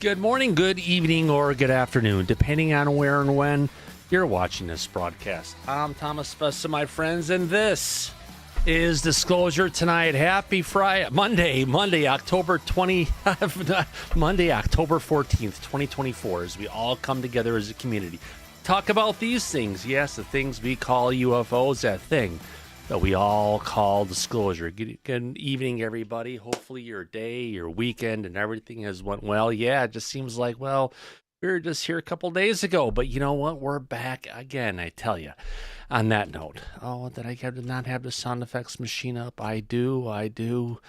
Good morning, good evening, or good afternoon, depending on where and when you're watching this broadcast. I'm Thomas Fessler, my friends, and this is Disclosure tonight. Happy Friday, Monday, October 14th, 2024, as we all come together as a community. Talk about these things. Yes, the things we call UFOs, that thing that we all call disclosure. Good evening, everybody. Hopefully your day, your weekend, and everything has went well. Yeah, it just seems like, well, we were just here a couple days ago, but you know what? We're back again, I tell you. On that note, did I not have the sound effects machine up? I do. It's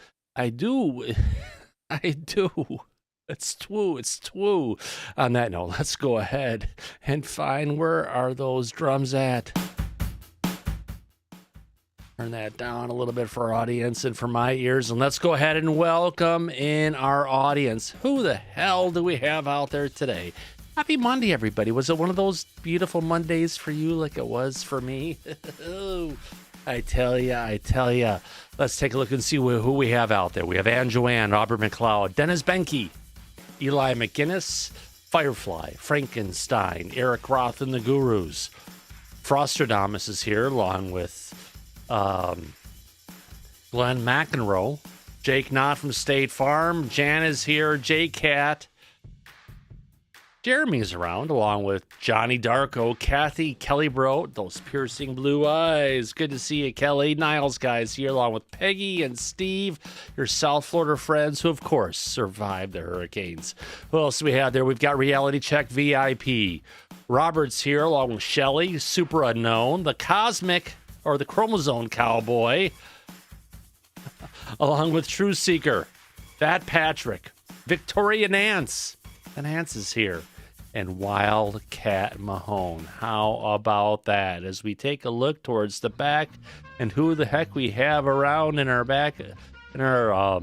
twoo. On that note, let's go ahead and find where are those drums at. Turn that down a little bit for our audience and for my ears, and let's go ahead and welcome in our audience. Who the hell do we have out there today? Happy Monday, everybody. Was it one of those beautiful Mondays for you like it was for me? I tell ya. Let's take a look and see who we have out there. We have Ann Joanne, Robert McLeod, Dennis Benke, Eli McGinnis, Firefly, Frankenstein, Eric Roth and the Gurus. Frostradamus is here along with Glenn McEnroe, Jake Knott from State Farm, Jan is here, Jay Cat, Jeremy's around along with Johnny Darko, Kathy, Kelly Bro, those piercing blue eyes. Good to see you, Kelly. Niles guys here along with Peggy and Steve, your South Florida friends who of course survived the hurricanes. Who else do we have there? We've got Reality Check VIP. Robert's here along with Shelly, Super Unknown, the Cosmic or the Chromosome Cowboy, along with True Seeker, Fat Patrick, Victoria Nance, and Nance is here, and Wildcat Mahone. How about that? As we take a look towards the back and who the heck we have around in our back, in our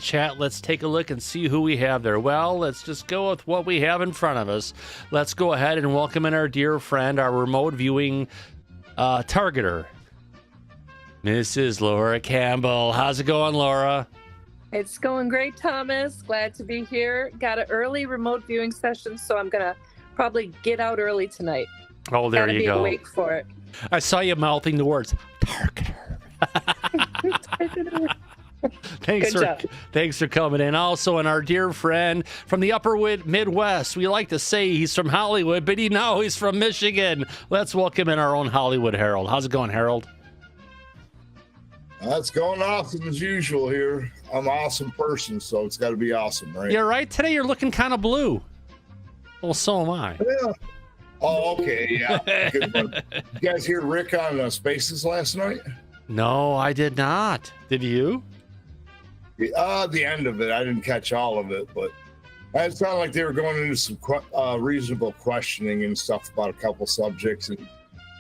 chat, let's take a look and see who we have there. Well, let's just go with what we have in front of us. Let's go ahead and welcome in our dear friend, our remote viewing targeter, Mrs. Laura Campbell. How's it going, Laura? It's going great, Thomas. Glad to be here. Got an early remote viewing session, so I'm going to probably get out early tonight. Oh, there you go. Gotta be awake for it. I saw you mouthing the words, targeter. Thanks for coming in. Also, and our dear friend from the upper Midwest. We like to say he's from Hollywood, but he's from Michigan. Let's welcome in our own Hollywood Harold. How's it going, Harold? It's going awesome as usual here. I'm an awesome person, so it's got to be awesome, right? Yeah, right. Today you're looking kind of blue. Well, so am I. Yeah. Oh, okay. Yeah. You guys hear Rick on Spaces last night? No, I did not. Did you? The end of it. I didn't catch all of it, but it sounded like they were going into some reasonable questioning and stuff about a couple subjects, and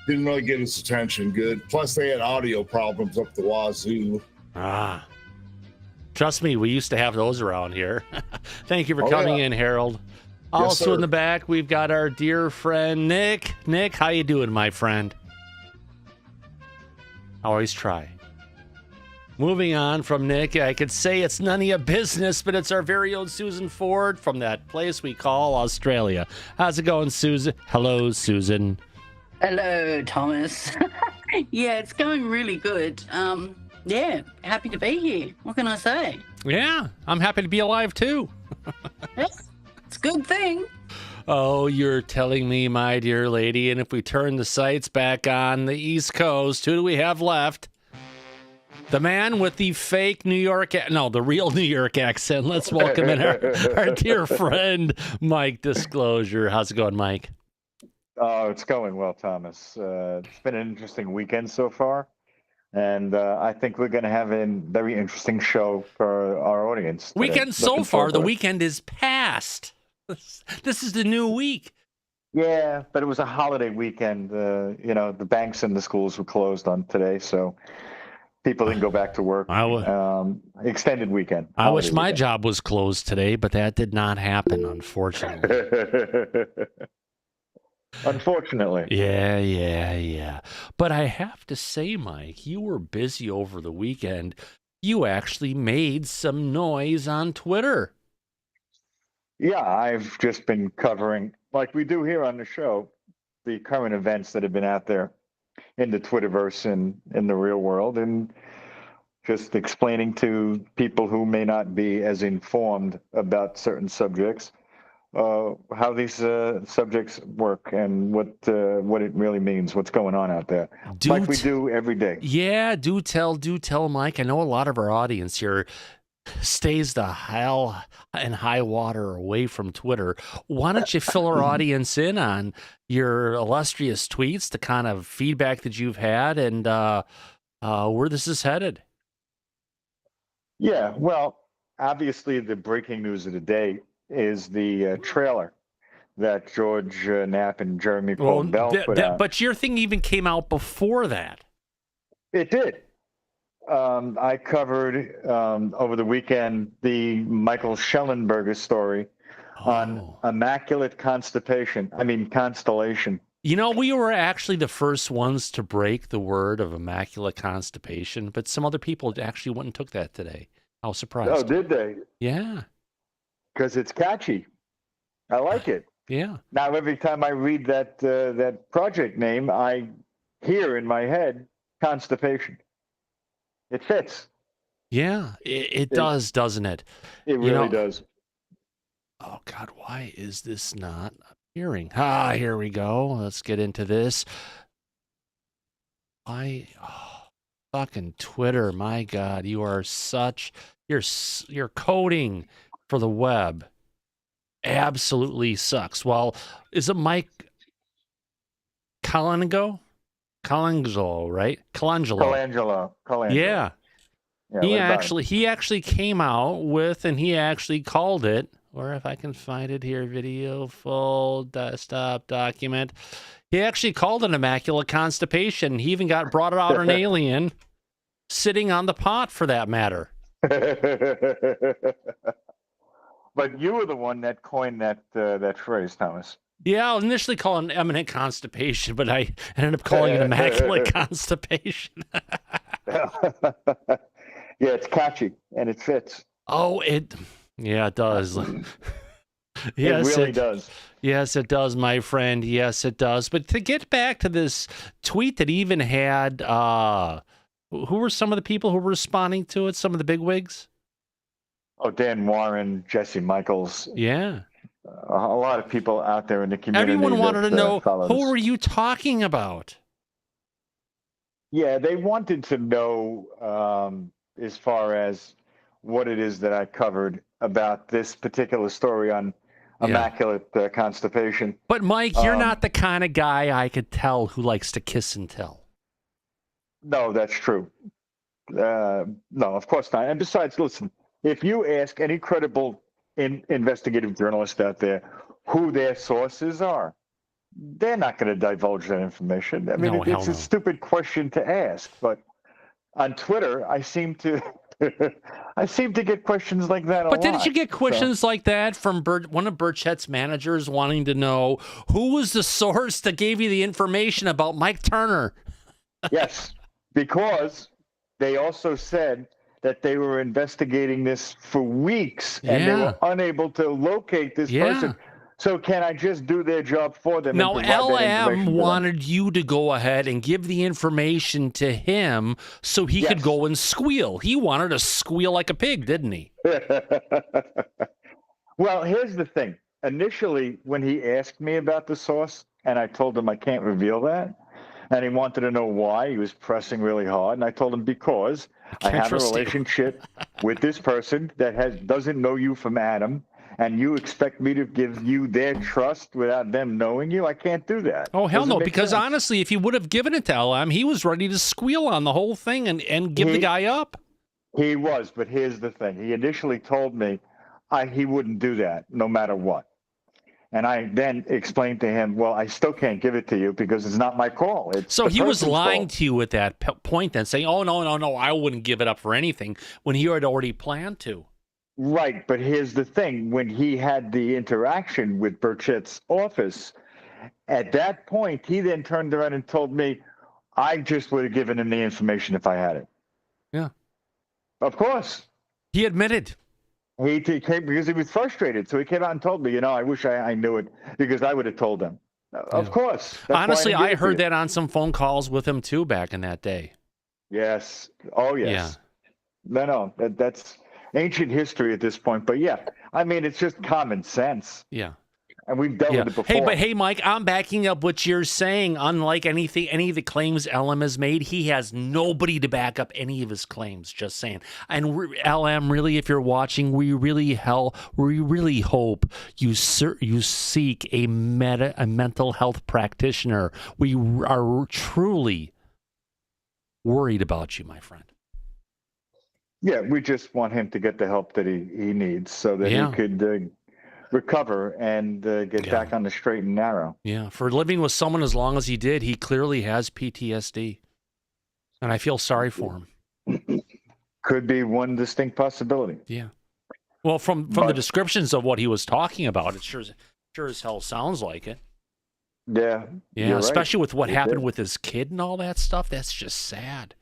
didn't really get his attention good. Plus, they had audio problems up the wazoo. Trust me, we used to have those around here. Thank you for coming in, Harold. Also in the back, we've got our dear friend, Nick. Nick, how you doing, my friend? Always try. Moving on from Nick, I could say it's none of your business, but it's our very own Susan Ford from that place we call Australia. How's it going, Susan? Hello, Susan. Hello, Thomas. Yeah, it's going really good. Yeah, happy to be here. What can I say? Yeah, I'm happy to be alive, too. Yes, it's a good thing. Oh, you're telling me, my dear lady. And if we turn the sights back on the East Coast, who do we have left? The man with the fake the real New York accent. Let's welcome in our dear friend, Mike Disclosure. How's it going, Mike? It's going well, Thomas. It's been an interesting weekend so far, and I think we're going to have a very interesting show for our audience today. Weekend so far, the weekend is past. This is the new week. Yeah, but it was a holiday weekend. The banks and the schools were closed on today, so people didn't go back to work. Extended weekend. I wish my job was closed today, but that did not happen, unfortunately. Unfortunately. Yeah. But I have to say, Mike, you were busy over the weekend. You actually made some noise on Twitter. Yeah, I've just been covering, like we do here on the show, the current events that have been out there in the Twitterverse and in the real world, and just explaining to people who may not be as informed about certain subjects how these subjects work and what it really means, what's going on out there, like we do every day. Yeah, do tell, Mike. I know a lot of our audience here stays the hell and high water away from Twitter. Why don't you fill our audience in on your illustrious tweets, the kind of feedback that you've had, and where this is headed? Yeah, well, obviously the breaking news of the day is the trailer that George Knapp and Jeremy Bell put out. But your thing even came out before that. It did. I covered over the weekend the Michael Schellenberger story on immaculate constellation. You know, we were actually the first ones to break the word of immaculate constipation, but some other people actually went and took that today. I was surprised. Oh, did they? Yeah. Because it's catchy. I like it. Yeah. Now, every time I read that project name, I hear in my head constipation. It fits. Yeah, it does, doesn't it? It really does. Oh, God, why is this not appearing? Here we go. Let's get into this. Fucking Twitter, my God, you are you're coding for the web. Absolutely sucks. Well, is it Mike Colangelo, right? Colangelo. Yeah. He actually came out with, and he actually called it, or if I can find it here, video, full desktop document. He actually called it immaculate constipation. He even brought it out an alien sitting on the pot, for that matter. But you were the one that coined that phrase, Thomas. Yeah, I'll initially call it eminent constipation, but I ended up calling it immaculate constipation. Yeah, it's catchy and it fits. Oh, it does. Yes, it really does. Yes, it does, my friend. Yes, it does. But to get back to this tweet that even had, who were some of the people who were responding to it? Some of the bigwigs? Oh, Dan Warren, Jesse Michaels. Yeah. A lot of people out there in the community. Everyone wanted to know, who were you talking about? Yeah, they wanted to know as far as what it is that I covered about this particular story on immaculate constipation. But Mike, you're not the kind of guy I could tell who likes to kiss and tell. No, that's true. No, of course not. And besides, listen, if you ask any credible investigative journalist out there who their sources are, they're not going to divulge that information. I mean, it's a stupid question to ask. But on Twitter, I seem to get questions like that a lot. But didn't you get questions like that from one of Burchett's managers wanting to know who was the source that gave you the information about Mike Turner? Yes, because they also said that they were investigating this for weeks and they were unable to locate this person. So can I just do their job for them? Now, LM wanted you to go ahead and give the information to him so he could go and squeal. He wanted to squeal like a pig, didn't he? Well, here's the thing. Initially, when he asked me about the source, and I told him I can't reveal that, and he wanted to know why, he was pressing really hard, and I told him because I have a relationship with this person that doesn't know you from Adam, and you expect me to give you their trust without them knowing you? I can't do that. Oh, hell no, because honestly, if he would have given it to LM, he was ready to squeal on the whole thing and give the guy up. He was, but here's the thing. He initially told me he wouldn't do that no matter what. And I then explained to him, well, I still can't give it to you because it's not my call. So he was lying to you at that point then, saying, oh, no, I wouldn't give it up for anything, when he had already planned to. Right, but here's the thing. When he had the interaction with Burchett's office, at that point, he then turned around and told me, I just would have given him the information if I had it. Yeah. Of course. He admitted. He came because he was frustrated. So he came out and told me, I wish I knew it because I would have told him. Of course. Honestly, I heard that on some phone calls with him too back in that day. Yes. Oh, yes. Yeah. No, that's ancient history at this point. But yeah, I mean, it's just common sense. Yeah. And we've dealt with it before. Hey, Mike, I'm backing up what you're saying. Unlike any of the claims LM has made, he has nobody to back up any of his claims. Just saying. And LM, really, if you're watching, we really hope you seek a mental health practitioner. We are truly worried about you, my friend. Yeah, we just want him to get the help that he needs so that he could recover and get back on the straight and narrow. Yeah, for living with someone as long as he did, he clearly has PTSD. And I feel sorry for him. Could be one distinct possibility. Yeah. Well, from the descriptions of what he was talking about, it sure as hell sounds like it. Yeah. Yeah, especially with what happened with his kid and all that stuff. That's just sad.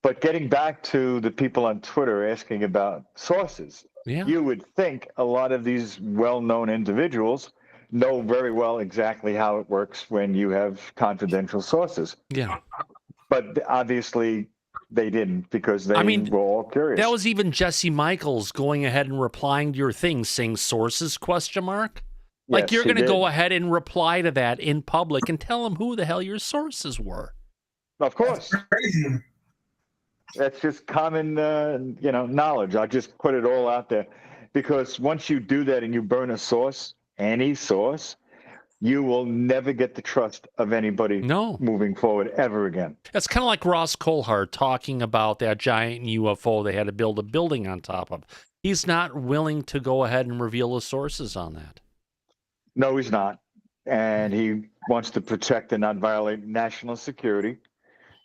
But getting back to the people on Twitter asking about sources, you would think a lot of these well-known individuals know very well exactly how it works when you have confidential sources. Yeah. But obviously they didn't because they were all curious. That was even Jesse Michaels going ahead and replying to your thing saying sources, ? Like you're going to go ahead and reply to that in public and tell them who the hell your sources were. Of course. That's just common, knowledge. I'll just put it all out there because once you do that and you burn a source, any source, you will never get the trust of anybody moving forward ever again. That's kind of like Ross Coulthard talking about that giant UFO they had to build a building on top of. He's not willing to go ahead and reveal the sources on that. No, he's not. And he wants to protect and not violate national security.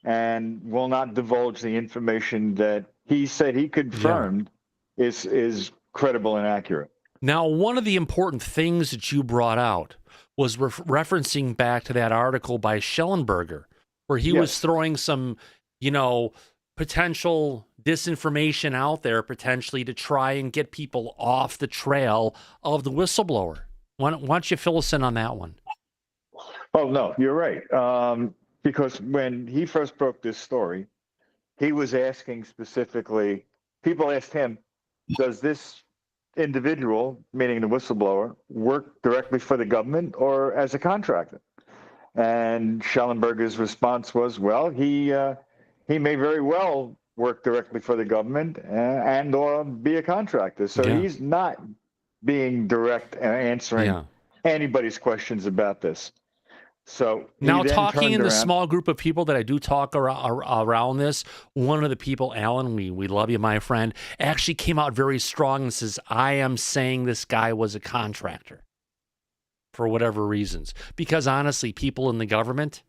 And will not divulge the information that he said he confirmed is credible and accurate. Now, one of the important things that you brought out was referencing back to that article by Schellenberger, where he was throwing some, potential disinformation out there, potentially to try and get people off the trail of the whistleblower. Why don't you fill us in on that one? Oh, no, you're right. Because when he first broke this story, he was asking specifically, people asked him, does this individual, meaning the whistleblower, work directly for the government or as a contractor? And Schellenberger's response was, well, he may very well work directly for the government and or be a contractor. So he's not being direct and answering anybody's questions about this. So now, talking in the small group of people that I do talk around this, one of the people, Alan, we love you, my friend, actually came out very strong and says, I am saying this guy was a contractor for whatever reasons. Because honestly, people in the government,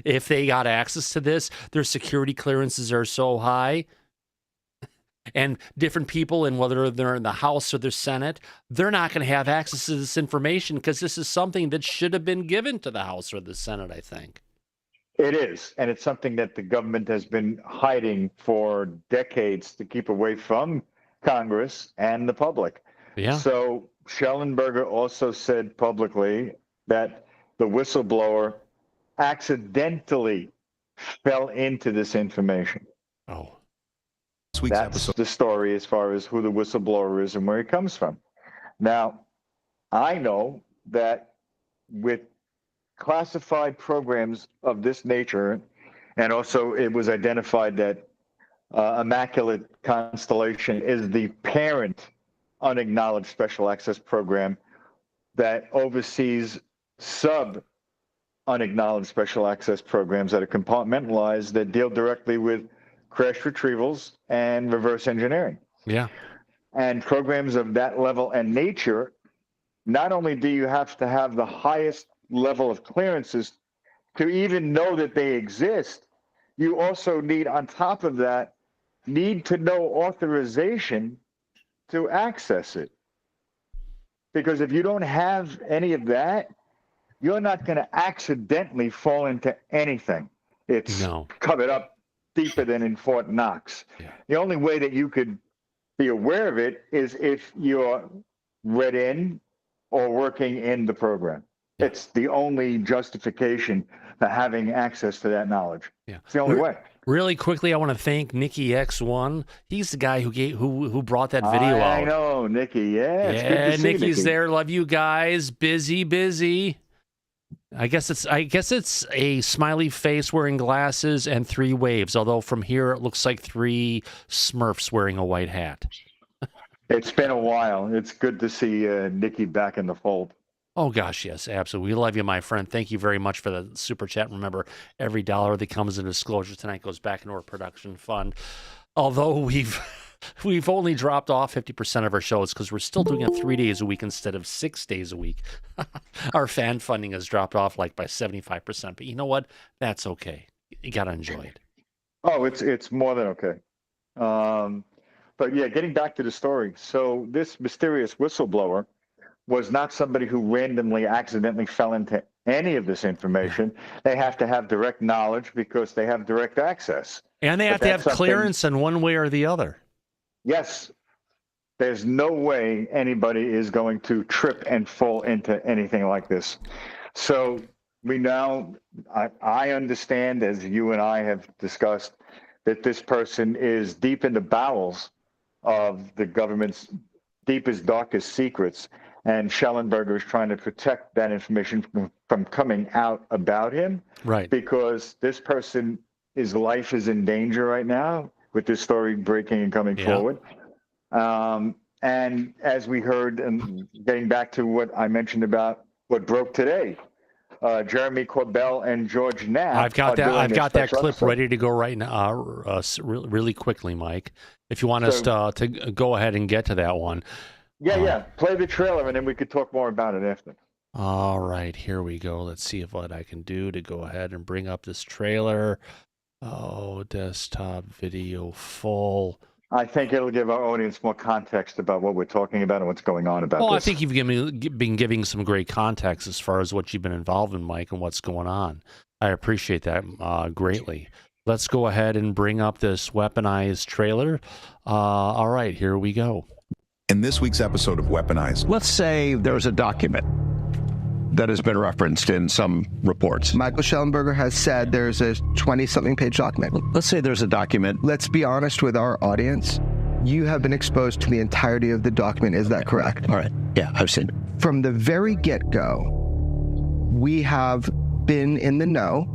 if they got access to this, their security clearances are so high. And different people, and whether they're in the House or the Senate, they're not going to have access to this information because this is something that should have been given to the House or the Senate, I think. It is. And it's something that the government has been hiding for decades to keep away from Congress and the public. Yeah. So Schellenberger also said publicly that the whistleblower accidentally fell into this information. Oh. That's the story as far as who the whistleblower is and where he comes from. Now, I know that with classified programs of this nature, and also it was identified that Immaculate Constellation is the parent unacknowledged special access program that oversees unacknowledged special access programs that are compartmentalized that deal directly with crash retrievals and reverse engineering. Yeah. And programs of that level and nature, not only do you have to have the highest level of clearances to even know that they exist, you also need, on top of that, need to know authorization to access it. Because if you don't have any of that, you're not going to accidentally fall into anything. It's covered up deeper than in Fort Knox. Yeah. The only way that you could be aware of it is if you're read in or working in the program. Yeah. It's the only justification for having access to that knowledge. Yeah. It's the only way. Really quickly, I want to thank Nikki X1. He's the guy who brought that video out. I know, Nikki. Yeah, it's good to see Nikki's Nikki. there. Love you guys. Busy. I guess it's a smiley face wearing glasses and 3 waves. Although from here it looks like 3 Smurfs wearing a white hat. It's been a while. It's good to see Nikki back in the fold. Oh, gosh, yes, absolutely. We love you, my friend. Thank you very much for the super chat. Remember, every dollar that comes in Disclosure tonight goes back into our production fund. Although we've only dropped off 50% of our shows because we're still doing it 3 days a week instead of 6 days a week. Our fan funding has dropped off like by 75%. But you know what? That's okay. You got to enjoy it. Oh, it's more than okay. But yeah, getting back to the story. So this mysterious whistleblower was not somebody who randomly, accidentally fell into any of this information. They have to have direct knowledge because they have direct access. And they have to have clearance in one way or the other. Yes. There's no way anybody is going to trip and fall into anything like this. So we now, I understand, as you and I have discussed, that this person is deep in the bowels of the government's deepest, darkest secrets. And Schellenberger is trying to protect that information from coming out about him. Right. Because this person, his life is in danger right now with this story breaking and coming forward. And as we heard, and getting back to what I mentioned about what broke today, Jeremy Corbell and George Knapp. I've got that clip ready to go right now, really quickly, Mike. If you want us to go ahead and get to that one. Yeah. Play the trailer, and then we could talk more about it after. All right, here we go. Let's see what I can do to go ahead and bring up this trailer. Oh, desktop video full. I think it'll give our audience more context about what we're talking about and what's going on about this. I think you've been giving some great context as far as what you've been involved in, Mike, and what's going on. I appreciate that greatly. Let's go ahead and bring up this weaponized trailer. All right, here we go. In this week's episode of Weaponized, let's say there's a document that has been referenced in some reports. Michael Schellenberger has said there's a 20-something page document. Let's say there's a document. Let's be honest with our audience. You have been exposed to the entirety of the document. Is that correct? All right. Yeah, I've seen it. From the very get-go, we have been in the know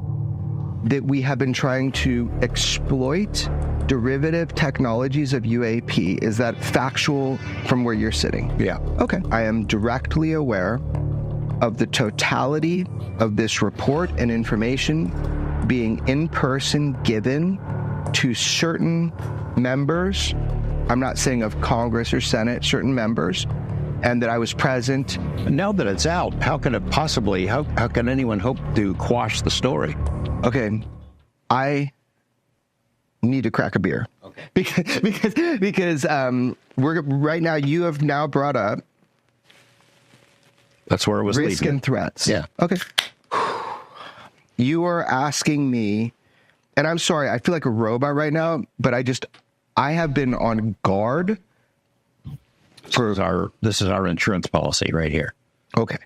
that we have been trying to exploit derivative technologies of UAP. Is that factual from where you're sitting? Yeah. Okay. I am directly aware of the totality of this report and information being in person given to certain members. I'm not saying of Congress or Senate, certain members, and that I was present. Now that it's out, how can it possibly, how can anyone hope to quash the story? Okay. I need to crack a beer. Okay. Because we're right now, you have now brought up that's where it was risk leading. And threats. Yeah. Okay. You are asking me, and I'm sorry, I feel like a robot right now, but I have been on guard. This is our insurance policy right here. Okay.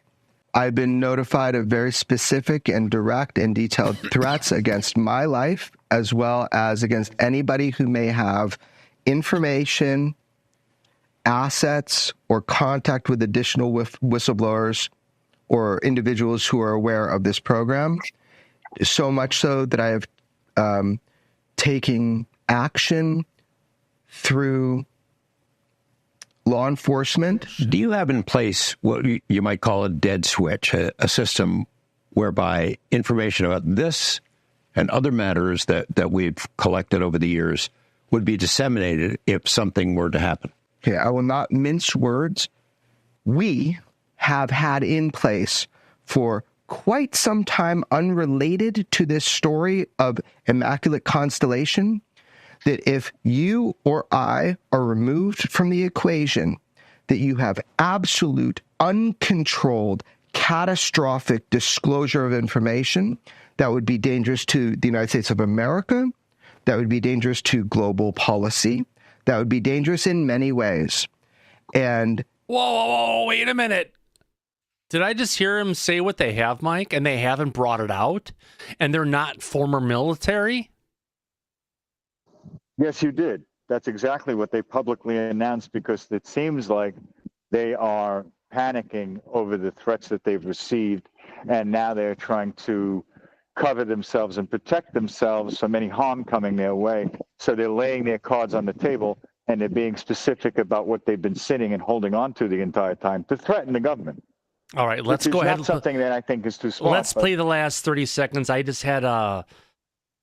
I've been notified of very specific and direct and detailed threats against my life, as well as against anybody who may have information, assets, or contact with additional whistleblowers or individuals who are aware of this program. So much so that I have taken action through law enforcement. Do you have in place what you might call a dead switch, a system whereby information about this and other matters that we've collected over the years would be disseminated if something were to happen? Okay, I will not mince words. We have had in place for quite some time, unrelated to this story of Immaculate Constellation, that if you or I are removed from the equation, that you have absolute, uncontrolled, catastrophic disclosure of information that would be dangerous to the United States of America, that would be dangerous to global policy, that would be dangerous in many ways. And Whoa, wait a minute. Did I just hear him say what they have, Mike, and they haven't brought it out? And they're not former military? Yes, you did. That's exactly what they publicly announced, because it seems like they are panicking over the threats that they've received, and now they're trying to cover themselves and protect themselves from any harm coming their way. So they're laying their cards on the table, and they're being specific about what they've been sitting and holding on to the entire time to threaten the government. All right, let's Which go is ahead. Not something that I think is too smart. Let's play the last 30 seconds. I just had a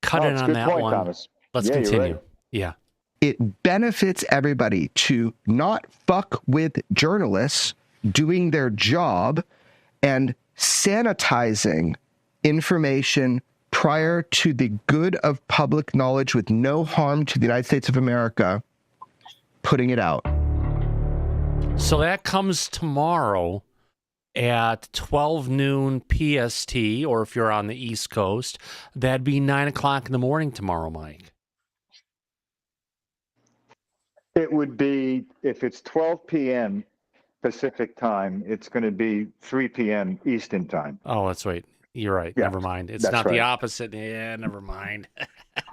cut in it's a on good that point, one. Thomas. Let's Yeah, you're continue. right. Yeah. it benefits everybody to not fuck with journalists doing their job and sanitizing information prior to the good of public knowledge with no harm to the United States of America, putting it out. So that comes tomorrow at 12 noon PST, or if you're on the East Coast, that'd be 9 o'clock in the morning tomorrow, Mike. It would be, if it's 12 p.m. Pacific time, it's going to be 3 p.m. Eastern time. Oh, that's right. You're right. Yeah, Never mind. It's that's not right. the opposite. Yeah, never mind.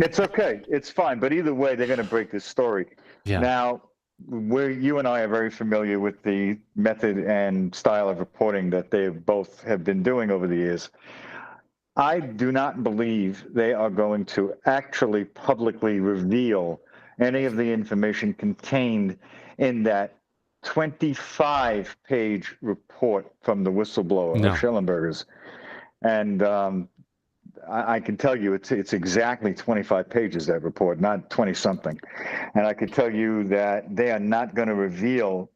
It's okay. It's fine. But either way, they're going to break this story. Yeah. Now, you and I are very familiar with the method and style of reporting that they both have been doing over the years. I do not believe they are going to actually publicly reveal any of the information contained in that 25-page report from the whistleblower No. of Schellenberger's. And I can tell you it's exactly 25 pages, that report, not 20-something. And I can tell you that they are not going to reveal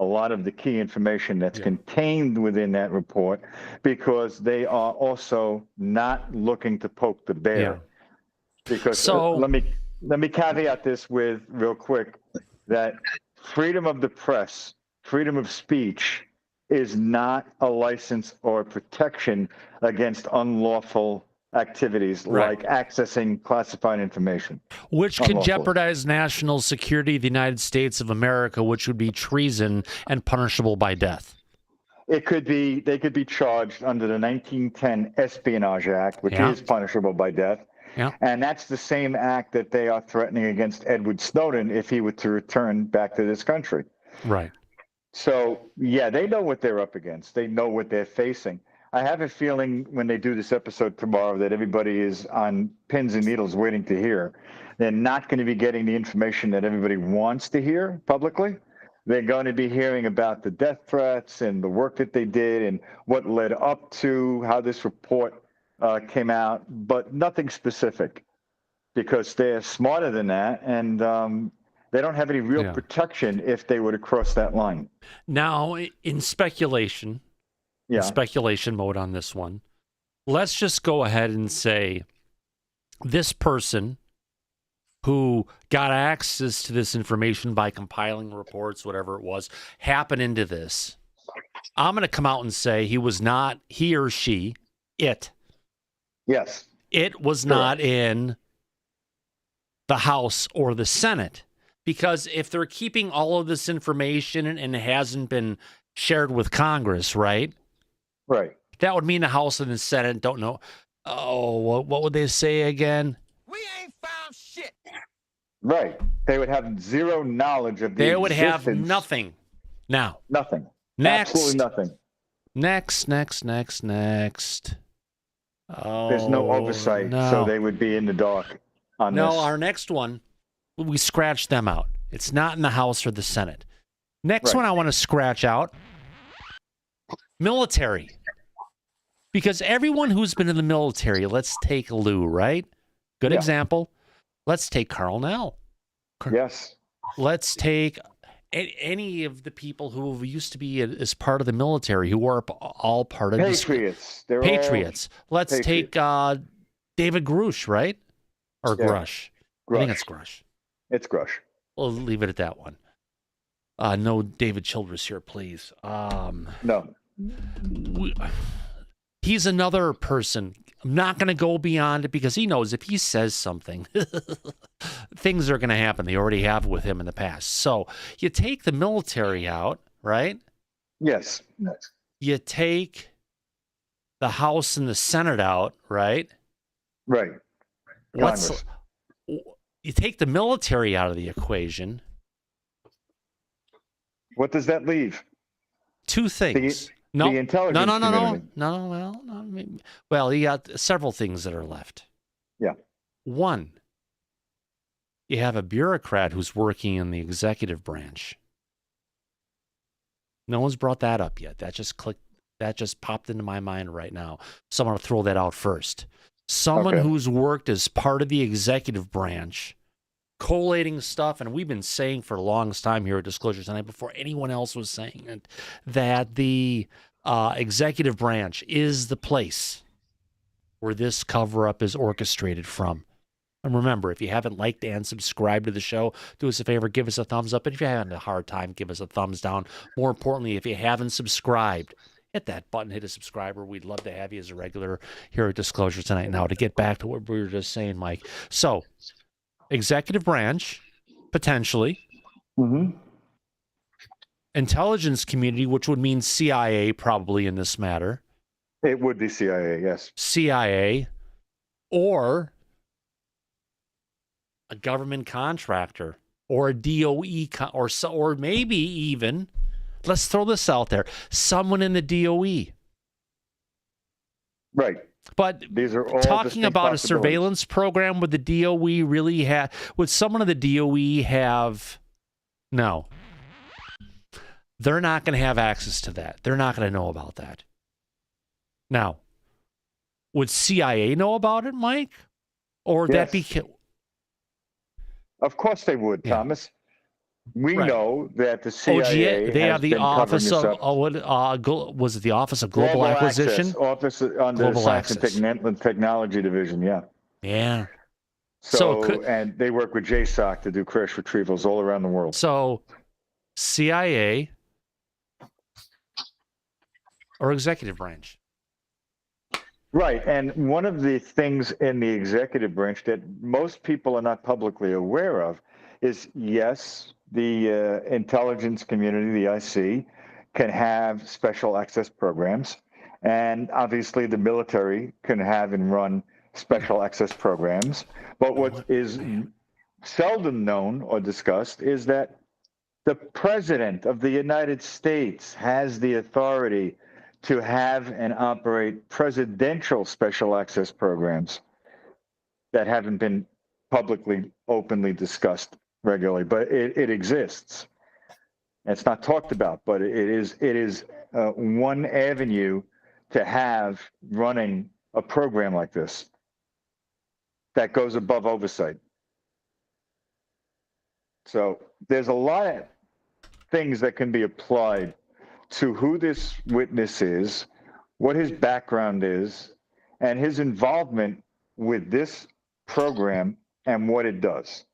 a lot of the key information that's contained within that report, because they are also not looking to poke the bear. Yeah. Because So- let me caveat this with real quick that freedom of the press, freedom of speech is not a license or a protection against unlawful activities Right. like accessing classified information. Which could Unlawful. jeopardize national security of the United States of America, which would be treason and punishable by death. It could be, they could be charged under the 1910 Espionage Act, which Yeah. is punishable by death. Yeah. And that's the same act that they are threatening against Edward Snowden if he were to return back to this country. Right. So, yeah, they know what they're up against. They know what they're facing. I have a feeling when they do this episode tomorrow that everybody is on pins and needles waiting to hear. They're not going to be getting the information that everybody wants to hear publicly. They're going to be hearing about the death threats and the work that they did and what led up to how this report came out, but nothing specific, because they're smarter than that, and they don't have any real protection if they were to cross that line. Now, in speculation, Yeah. speculation mode on this one, let's just go ahead and say this person who got access to this information by compiling reports, whatever it was, happened into this. I'm going to come out and say he or she, Yes. it was not in the House or the Senate. Because if they're keeping all of this information and it hasn't been shared with Congress, right? Right. That would mean the House and the Senate don't know. Oh, what would they say again? We ain't found shit. Right. They would have zero knowledge of the They would have existence- nothing. Now, Nothing. next. Absolutely nothing. Next. Oh, There's no oversight, no. so they would be in the dark on No, this. our next one, we scratched them out. It's not in the House or the Senate. Next Right. one I want to scratch out, military. Because everyone who's been in the military, let's take Lou, right? Good Yeah. example. Let's take Carl Nell. Yes. Let's take any of the people who used to be as part of the military, who were all part of Patriots. They're all Patriots. Let's take David Grush, right? Or Yeah. Grush. I think it's Grush. It's Grush. We'll leave it at that one. No David Childress here, please. No. He's another person. I'm not going to go beyond it because he knows if he says something, things are going to happen. They already have with him in the past. So you take the military out, right? Yes. You take the House and the Senate out, right? Right. Congress. You take the military out of the equation. What does that leave? Two things. The intelligence community. No. Well, you got several things that are left. Yeah. One, you have a bureaucrat who's working in the executive branch. No one's brought that up yet. That just popped into my mind right now. So I'm going to throw that out first. Someone who's worked as part of the executive branch, collating stuff, and we've been saying for the longest time here at Disclosure tonight, before anyone else was saying it, that the executive branch is the place where this cover-up is orchestrated from. And remember, if you haven't liked and subscribed to the show, do us a favor, give us a thumbs up. And if you're having a hard time, give us a thumbs down. More importantly, if you haven't subscribed, hit that button, hit a subscriber. We'd love to have you as a regular here at Disclosure tonight. Now, to get back to what we were just saying, Mike. So, executive branch, potentially. Mm-hmm. Intelligence community, which would mean CIA probably in this matter. It would be CIA, yes. CIA, or a government contractor, or a DOE, or maybe even, let's throw this out there, someone in the DOE. Right. But these are all talking about a surveillance program, would the DOE really have, would someone of the DOE have, no. They're not going to have access to that. They're not going to know about that. Now, would CIA know about it, Mike? Or would that be... Of course they would, Thomas. We know that the CIA they has have the been Office of was it the Office of Global Acquisition? Office under the Science and Technology Division, yeah. Yeah. And they work with JSOC to do crash retrievals all around the world. So CIA or executive branch. Right. And one of the things in the executive branch that most people are not publicly aware of is, yes, the intelligence community, the IC, can have special access programs. And obviously the military can have and run special access programs. But what is seldom known or discussed is that the President of the United States has the authority to have and operate presidential special access programs that haven't been publicly, openly discussed regularly, but it exists. It's not talked about, but it is one avenue to have running a program like this that goes above oversight. So there's a lot of things that can be applied to who this witness is, what his background is, and his involvement with this program and what it does.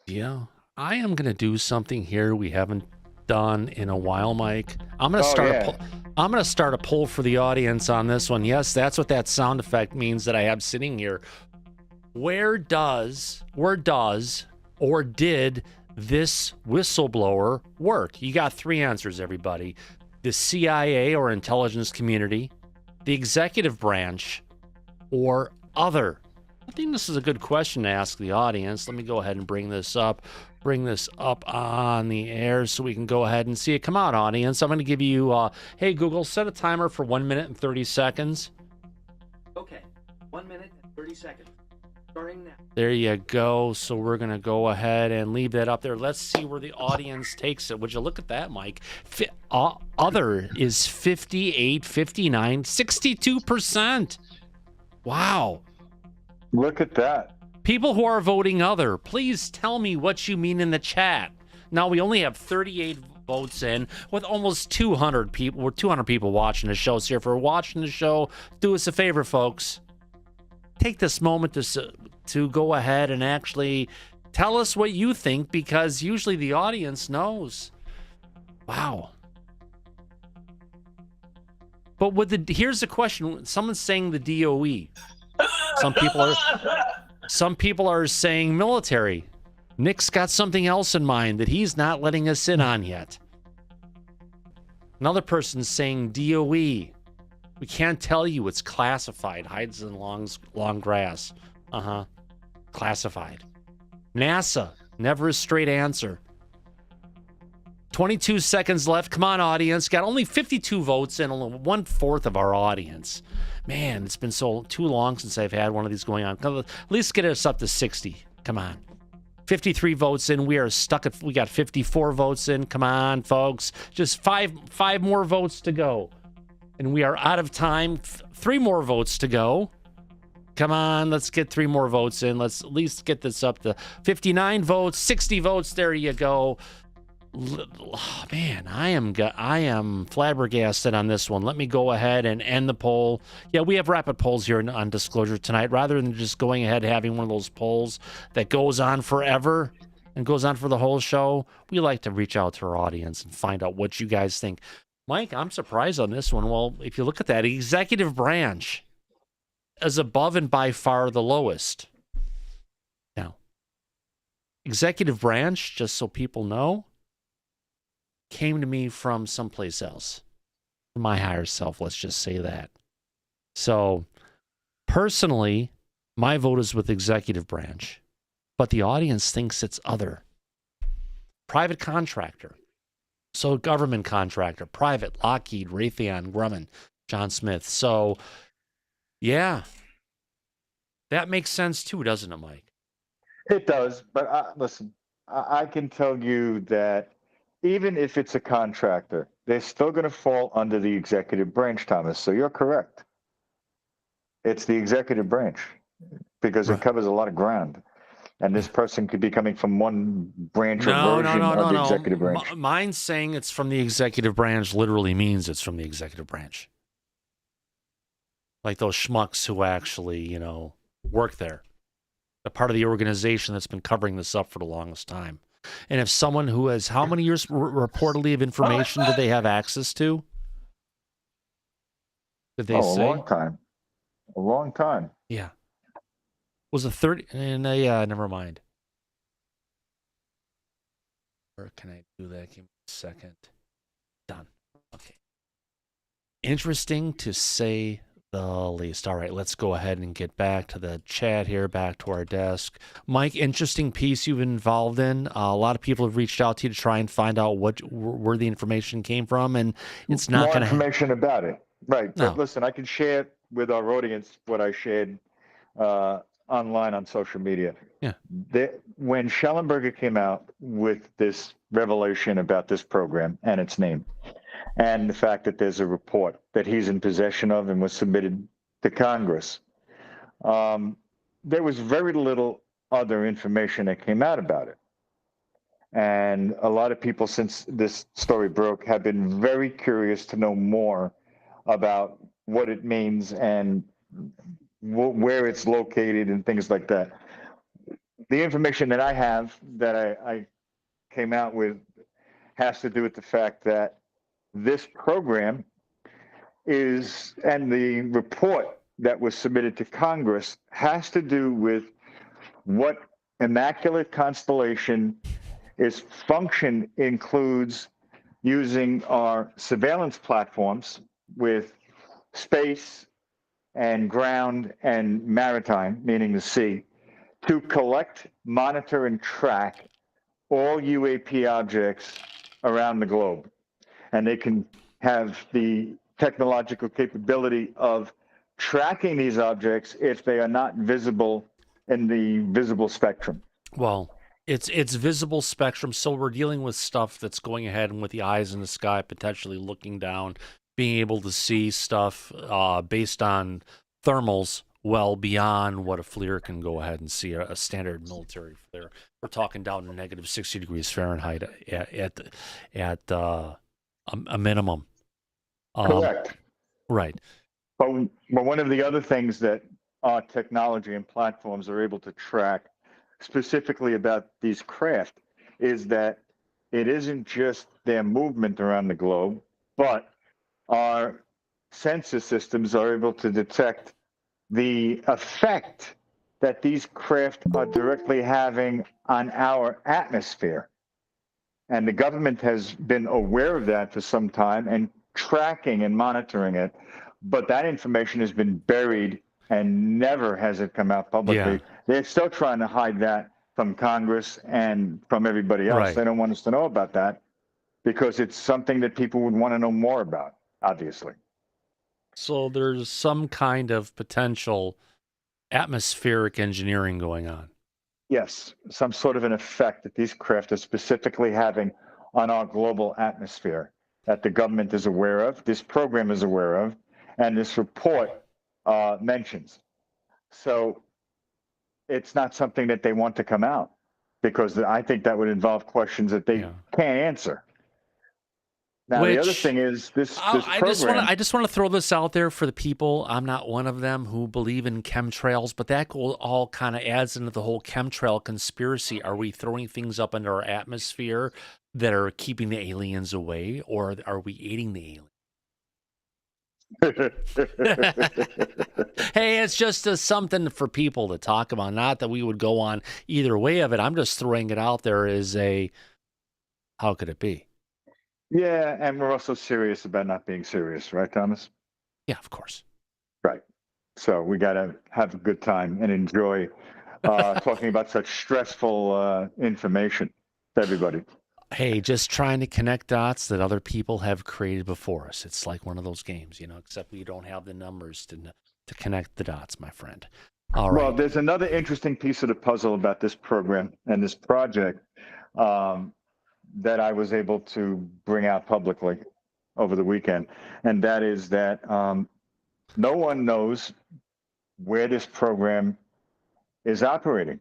Yeah, I am going to do something here we haven't done in a while, Mike. I'm going to start a poll for the audience on this one. Yes, that's what that sound effect means that I have sitting here. Where does or did this whistleblower work? You got three answers, everybody. The CIA or intelligence community, the executive branch, or other. I think this is a good question to ask the audience. Let me go ahead and bring this up on the air so we can go ahead and see it. Come on, audience. I'm going to give you, hey, Google, set a timer for 1 minute and 30 seconds. Okay, 1 minute and 30 seconds. Starting now. There you go. So we're going to go ahead and leave that up there. Let's see where the audience takes it. Would you look at that, Mike? Other is 58, 59, 62%. Wow. Look at that. People who are voting other, please tell me what you mean in the chat. Now, we only have 38 votes in with almost 200 people. We're 200 people watching the show. So if you're watching the show, do us a favor, folks. Take this moment to go ahead and actually tell us what you think, because usually the audience knows. Wow. But here's the question. Someone's saying the DOE. Some people are saying military. Nick's got something else in mind that he's not letting us in on yet. Another person's saying DOE. We can't tell you, it's classified. Hides in long grass. Classified. NASA. Never a straight answer. 22 seconds left. Come on, audience. Got only 52 votes and only 1/4 of our audience. Man, it's been too long since I've had one of these going on. At least get us up to 60. Come on. 53 votes in. We are stuck at. We got 54 votes in. Come on, folks. Just five more votes to go, and we are out of time. 3 more votes to go. Come on, let's get 3 more votes in. Let's at least get this up to 59 votes, 60 votes. There you go. Oh, man, I am flabbergasted on this one. Let me go ahead and end the poll. Yeah, we have rapid polls here on Disclosure tonight. Rather than just going ahead and having one of those polls that goes on forever and goes on for the whole show, we like to reach out to our audience and find out what you guys think. Mike, I'm surprised on this one. Well, if you look at that, executive branch is above and by far the lowest. Now, executive branch, just so people know, came to me from someplace else. My higher self, let's just say that. So, personally, my vote is with executive branch, but the audience thinks it's other. Private contractor. So, government contractor, private, Lockheed, Raytheon, Grumman, John Smith. So, yeah, that makes sense too, doesn't it, Mike? It does, but listen, I can tell you that even if it's a contractor, they're still going to fall under the executive branch, Thomas. So you're correct. It's the executive branch because it covers a lot of ground. And this person could be coming from one branch or version of the executive branch. Mine's saying it's from the executive branch literally means it's from the executive branch. Like those schmucks who actually, work there. A part of the organization that's been covering this up for the longest time. And if someone who has how many years reportedly of information do they have access to? Did they say? A long time. A long time. Yeah. Was it 30? And never mind. Where can I do that? Give me a second. Done. Okay. Interesting to say the least. All right, let's go ahead and get back to the chat here, back to our desk. Mike, interesting piece you've been involved in. A lot of people have reached out to you to try and find out where the information came from, and it's not more going to information about it. Right. No. But listen, I can share with our audience what I shared online on social media. Yeah. When Schellenberger came out with this revelation about this program and its name, and the fact that there's a report that he's in possession of and was submitted to Congress, there was very little other information that came out about it. And a lot of people, since this story broke, have been very curious to know more about what it means and where it's located and things like that. The information that I have that I came out with has to do with the fact that this program is, and the report that was submitted to Congress has to do with what Immaculate Constellation its function includes using our surveillance platforms with space and ground and maritime, meaning the sea, to collect, monitor, and track all UAP objects around the globe. And they can have the technological capability of tracking these objects if they are not visible in the visible spectrum. Well, it's visible spectrum, so we're dealing with stuff that's going ahead and with the eyes in the sky, potentially looking down, being able to see stuff based on thermals well beyond what a FLIR can go ahead and see, a standard military FLIR. We're talking down to negative 60 degrees Fahrenheit at a minimum. Correct. Right. But one of the other things that our technology and platforms are able to track specifically about these craft is that it isn't just their movement around the globe, but our sensor systems are able to detect the effect that these craft are directly having on our atmosphere. And the government has been aware of that for some time and tracking and monitoring it. But that information has been buried and never has it come out publicly. Yeah. They're still trying to hide that from Congress and from everybody else. Right. They don't want us to know about that because it's something that people would want to know more about, obviously. So there's some kind of potential atmospheric engineering going on. Yes, some sort of an effect that these craft are specifically having on our global atmosphere that the government is aware of, this program is aware of, and this report mentions. So it's not something that they want to come out because I think that would involve questions that they can't answer. Now, the other thing is this program. I just want to throw this out there for the people. I'm not one of them who believe in chemtrails, but that all kind of adds into the whole chemtrail conspiracy. Are we throwing things up into our atmosphere that are keeping the aliens away, or are we eating the aliens? Hey, it's just something for people to talk about. Not that we would go on either way of it. I'm just throwing it out there as a, how could it be? Yeah, and we're also serious about not being serious, right, Thomas? Yeah, of course. Right. So we got to have a good time and enjoy talking about such stressful information to everybody. Hey, just trying to connect dots that other people have created before us. It's like one of those games, except we don't have the numbers to connect the dots, my friend. All right. Well, there's another interesting piece of the puzzle about this program and this project that I was able to bring out publicly over the weekend. And that is that no one knows where this program is operating.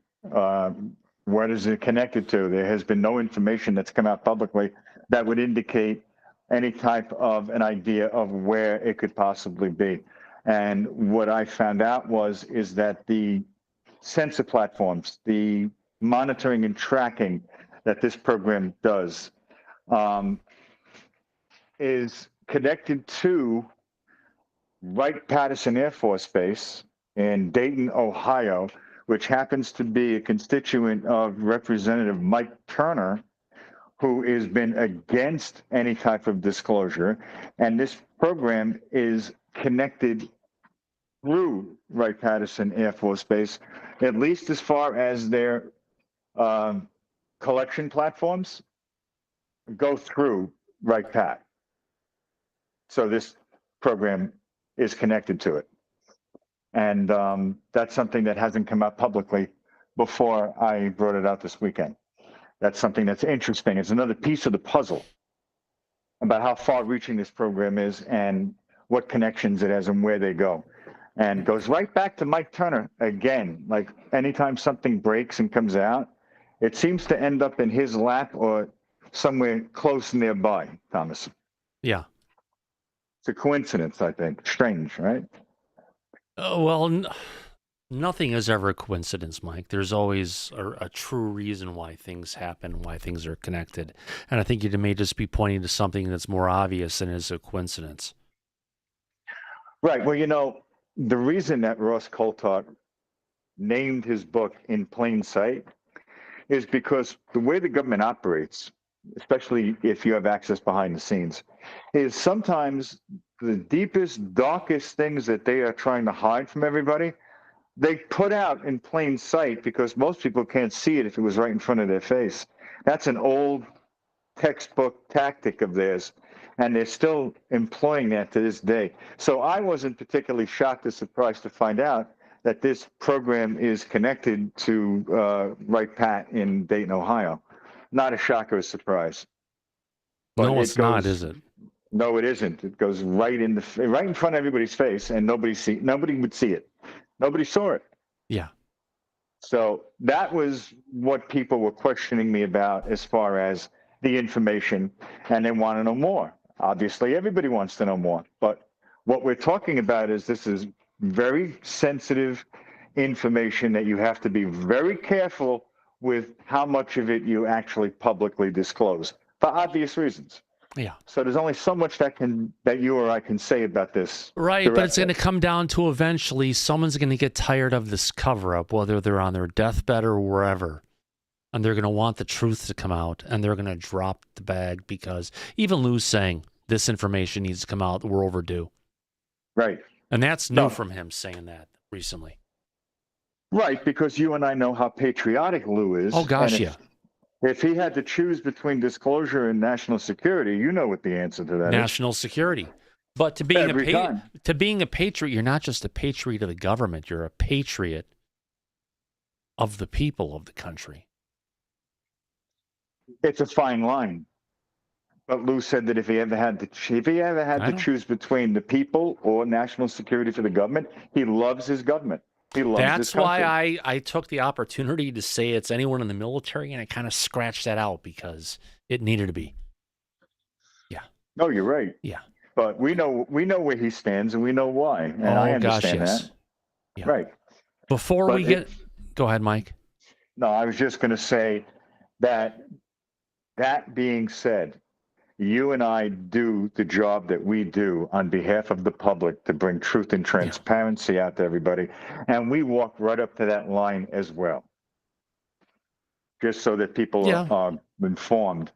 What is it connected to? There has been no information that's come out publicly that would indicate any type of an idea of where it could possibly be. And what I found out is that the sensor platforms, the monitoring and tracking that this program does is connected to Wright-Patterson Air Force Base in Dayton, Ohio, which happens to be a constituent of Representative Mike Turner, who has been against any type of disclosure. And this program is connected through Wright-Patterson Air Force Base, at least as far as their collection platforms go through Wright-Pat. So this program is connected to it. And that's something that hasn't come out publicly before I brought it out this weekend. That's something that's interesting. It's another piece of the puzzle about how far-reaching this program is and what connections it has and where they go. And goes right back to Mike Turner again. Like anytime something breaks and comes out, it seems to end up in his lap or somewhere close nearby, Thomas. Yeah. It's a coincidence, I think. Strange, right? Well, nothing is ever a coincidence, Mike. There's always a true reason why things happen, why things are connected. And I think you may just be pointing to something that's more obvious than is a coincidence. Right. Well, the reason that Ross Coulthart named his book In Plain Sight is because the way the government operates, especially if you have access behind the scenes, is sometimes the deepest, darkest things that they are trying to hide from everybody, they put out in plain sight because most people can't see it if it was right in front of their face. That's an old textbook tactic of theirs, and they're still employing that to this day. So I wasn't particularly shocked or surprised to find out that this program is connected to Wright-Pat in Dayton, Ohio. Not a shock or a surprise. But no, it's not, is it? No, it isn't. It goes right in front of everybody's face, and nobody would see it. Nobody saw it. Yeah. So that was what people were questioning me about as far as the information, and they want to know more. Obviously, everybody wants to know more. But what we're talking about is this is very sensitive information that you have to be very careful with how much of it you actually publicly disclose for obvious reasons. Yeah. So there's only so much that you or I can say about this. Right, but it's going to come down to eventually someone's going to get tired of this cover-up, whether they're on their deathbed or wherever, and they're going to want the truth to come out, and they're going to drop the bag because even Lou's saying this information needs to come out, we're overdue. Right. And that's new from him saying that recently. Right, because you and I know how patriotic Lou is. Oh, gosh, yeah. If he had to choose between disclosure and national security, you know what the answer to that is. National security. But to being a patriot, you're not just a patriot of the government. You're a patriot of the people of the country. It's a fine line. But Lou said that if he ever had to choose between the people or national security for the government, he loves his government. He loves That's his country. why I took the opportunity to say it's anyone in the military, and I kind of scratched that out because it needed to be. Yeah. No, you're right. Yeah. But we know where he stands, and we know why. And I understand that. Yeah. Right. Before we get... Go ahead, Mike. No, I was just going to say that being said, you and I do the job that we do on behalf of the public to bring truth and transparency out to everybody. And we walk right up to that line as well, just so that people are informed.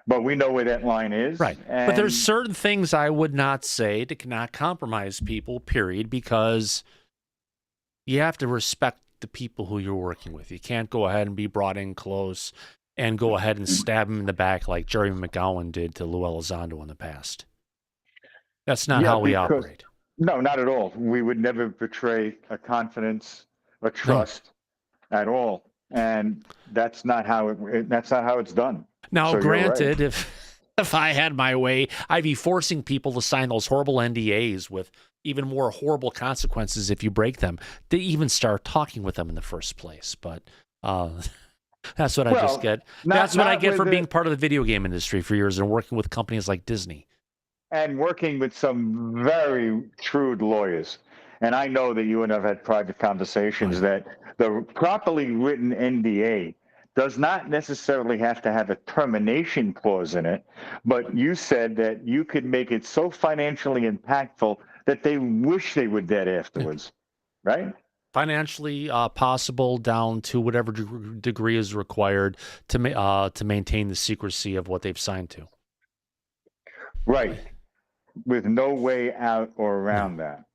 But we know where that line is. Right. But there's certain things I would not say to not compromise people, period, because you have to respect the people who you're working with. You can't go ahead and be brought in close and go ahead and stab him in the back like Jerry McGowan did to Lou Elizondo in the past. That's not how we operate. No, not at all. We would never betray a confidence, a trust at all. And that's not how it's done. Now, So granted, you're right. if I had my way, I'd be forcing people to sign those horrible NDAs with even more horrible consequences if you break them, to even start talking with them in the first place. But that's what I just get. That's what I get for being part of the video game industry for years and working with companies like Disney. And working with some very shrewd lawyers. And I know that you and I have had private conversations that the properly written NDA does not necessarily have to have a termination clause in it, but you said that you could make it so financially impactful that they wish they were dead afterwards, right? Financially possible down to whatever degree is required to maintain the secrecy of what they've signed to. Right. With no way out or around that.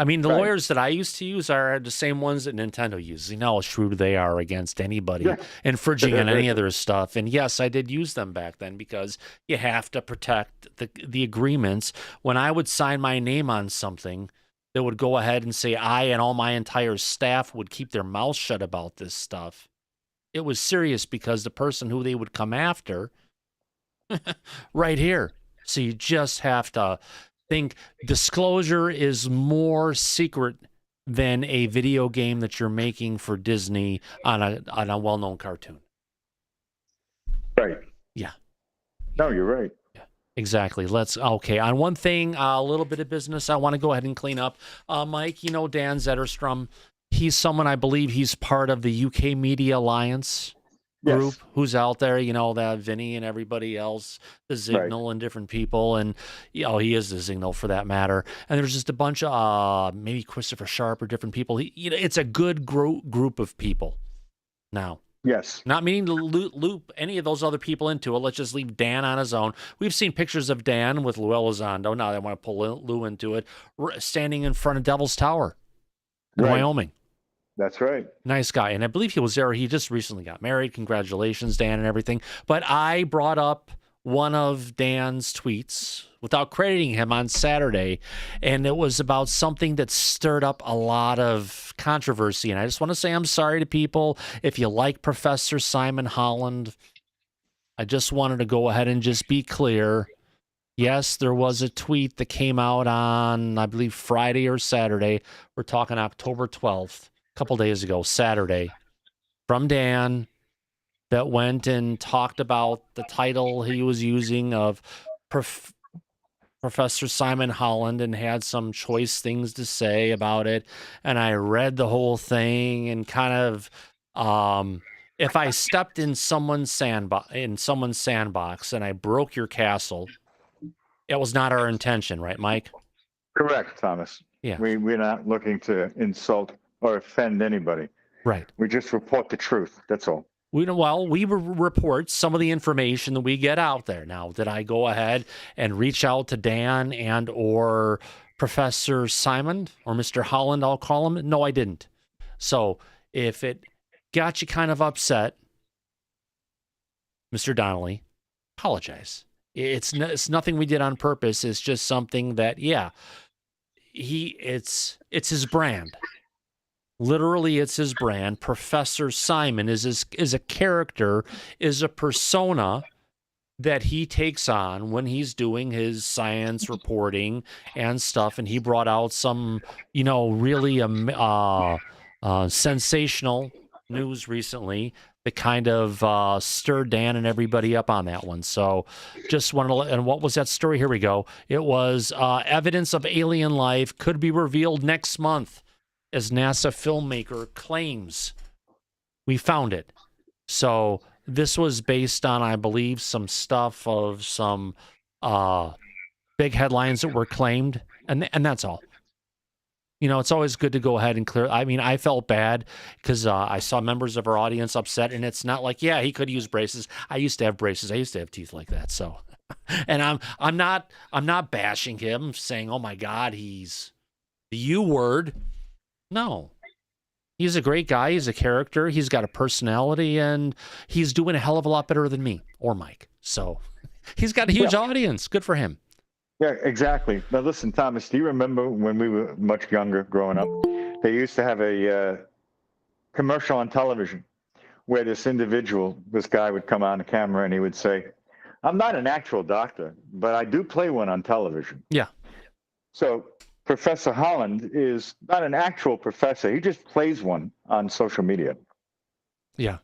I mean, the lawyers that I used to use are the same ones that Nintendo uses. You know how shrewd they are against anybody infringing on any of their stuff. And yes, I did use them back then because you have to protect the agreements. When I would sign my name on something, that would go ahead and say I and all my entire staff would keep their mouths shut about this stuff. It was serious because the person who they would come after, right here. So you just have to think disclosure is more secret than a video game that you're making for Disney on a well-known cartoon. Right. Yeah. No, you're right. Yeah. Exactly. On one thing, a little bit of business I want to go ahead and clean up. Mike, you know Dan Zetterstrom. He's someone, I believe he's part of the UK Media Alliance group who's out there, you know, that Vinny and everybody else, the Signal and different people, and he is the Signal for that matter. And there's just a bunch of maybe Christopher Sharp or different people. It's a good group of people. Now, not meaning to loop any of those other people into it. Let's just leave Dan on his own. We've seen pictures of Dan with Lou Elizondo. Now they want to pull Lou into it, standing in front of Devil's Tower in Wyoming. That's right. Nice guy. And I believe he was there. He just recently got married. Congratulations, Dan, and everything. But I brought up one of Dan's tweets without crediting him on Saturday, and it was about something that stirred up a lot of controversy. And I just want to say I'm sorry to people. If you like Professor Simon Holland, I just wanted to go ahead and just be clear. Yes, there was a tweet that came out on, I believe, Friday or Saturday. We're talking October 12th. Couple days ago, Saturday, from Dan, that went and talked about the title he was using of Professor Simon Holland and had some choice things to say about it. And I read the whole thing and kind of if I stepped in someone's sandbox and I broke your castle, it was not our intention, right, Mike? Correct, Thomas. Yeah. We're not looking to insult or offend anybody. Right. We just report the truth. That's all. We report some of the information that we get out there. Now, did I go ahead and reach out to Dan and or Professor Simon or Mr. Holland, I'll call him? No, I didn't. So if it got you kind of upset, Mr. Donnelly, apologize. It's nothing we did on purpose. It's just something that, yeah, it's his brand. Literally, it's his brand. Professor Simon is a character, is a persona that he takes on when he's doing his science reporting and stuff. And he brought out some, really sensational news recently that kind of stirred Dan and everybody up on that one. So just wanted to and what was that story? Here we go. It was evidence of alien life could be revealed next month, as NASA filmmaker claims. We found it. So this was based on, I believe, some stuff of some big headlines that were claimed, and that's all. It's always good to go ahead and clear. I mean, I felt bad because I saw members of our audience upset, and it's not like, yeah, he could use braces. I used to have braces. I used to have teeth like that. So, and I'm not bashing him, saying, oh my God, he's the U word. No, he's a great guy. He's a character. He's got a personality, and he's doing a hell of a lot better than me or Mike. So he's got a huge audience. Good for him. Yeah, exactly. Now, listen, Thomas, do you remember when we were much younger growing up? They used to have a commercial on television where this guy would come on the camera and he would say, I'm not an actual doctor, but I do play one on television. Yeah. So Professor Holland is not an actual professor. He just plays one on social media. Yeah.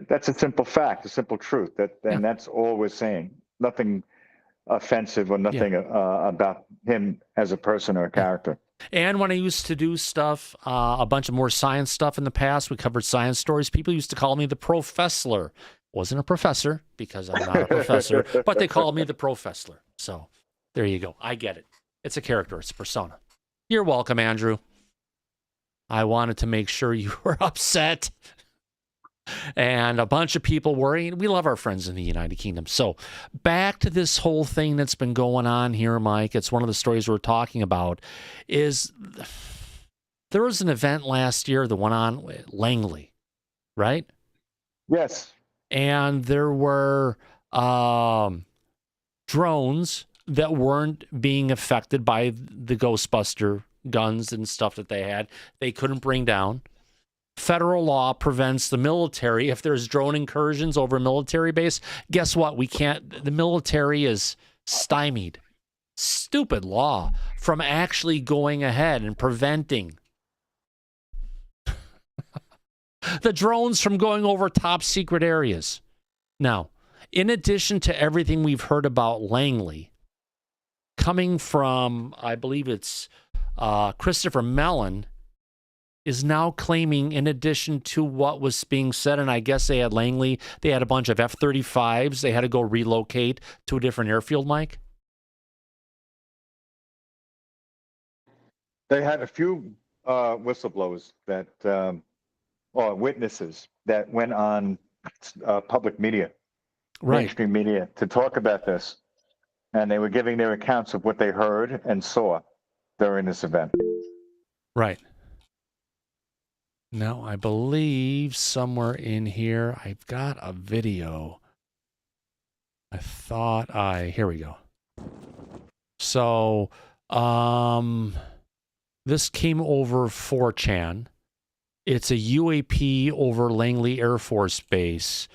That's a simple fact, a simple truth. That's all we're saying. Nothing offensive or nothing about him as a person or a character. And when I used to do stuff, a bunch of more science stuff in the past, we covered science stories. People used to call me the Fessler. Wasn't a professor because I'm not a professor, but they called me the Fessler. So there you go. I get it. It's a character. It's a persona. You're welcome, Andrew. I wanted to make sure you were upset. And a bunch of people worrying. We love our friends in the United Kingdom. So back to this whole thing that's been going on here, Mike. It's one of the stories we're talking about. Is there was an event last year that went on with Langley, right? Yes. And there were drones that weren't being affected by the Ghostbuster guns and stuff that they had. They couldn't bring down. Federal law prevents the military, if there's drone incursions over a military base, guess what? We can't, the military is stymied. Stupid law from actually going ahead and preventing the drones from going over top secret areas. Now, in addition to everything we've heard about Langley, coming from, I believe it's Christopher Mellon, is now claiming, in addition to what was being said, and I guess they had Langley, they had a bunch of F-35s. They had to go relocate to a different airfield, Mike? They had a few whistleblowers or witnesses that went on public media, mainstream media, to talk about this. And they were giving their accounts of what they heard and saw during this event. Right. Now, I believe somewhere in here, I've got a video. Here we go. So, this came over 4chan. It's a UAP over Langley Air Force Base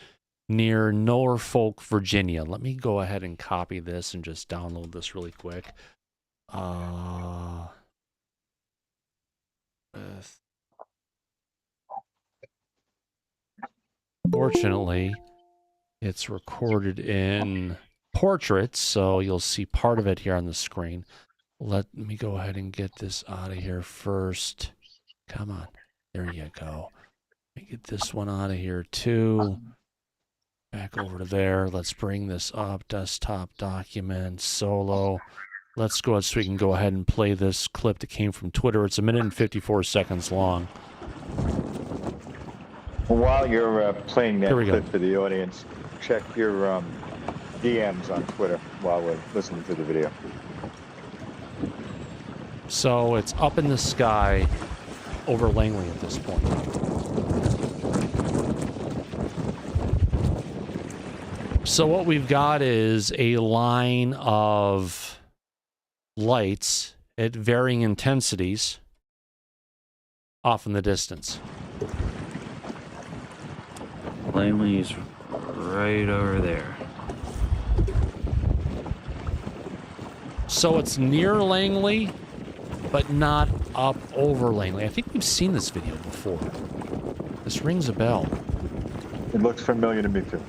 near Norfolk, Virginia. Let me go ahead and copy this and just download this really quick. Fortunately, it's recorded in portraits, so you'll see part of it here on the screen. Let me go ahead and get this out of here first. Come on. There you go. Let me get this one out of here too. Back over to there. Let's bring this up. Desktop document, solo. Let's go ahead so we can go ahead and play this clip that came from Twitter. It's 1 minute and 54 seconds long. While you're playing that clip go. for the audience, check your DMs on Twitter while we're listening to the video. So it's up in the sky over Langley at this point. So what we've got is a line of lights at varying intensities off in the distance. Langley's right over there. So it's near Langley, but not up over Langley. I think we've seen this video before. This rings a bell. It looks familiar to me too.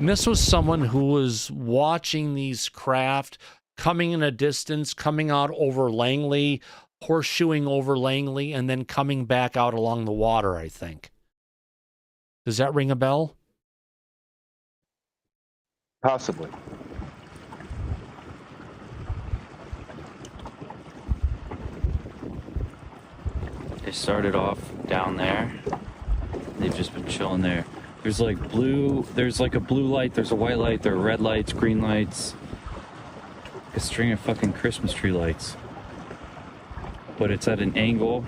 And this was someone who was watching these craft coming in a distance, coming out over Langley, horseshoeing over Langley, and then coming back out along the water, I think. Does that ring a bell? Possibly. They started off down there. They've just been chilling there. There's like a blue light, there's a white light, there are red lights, green lights. A string of fucking Christmas tree lights. But it's at an angle.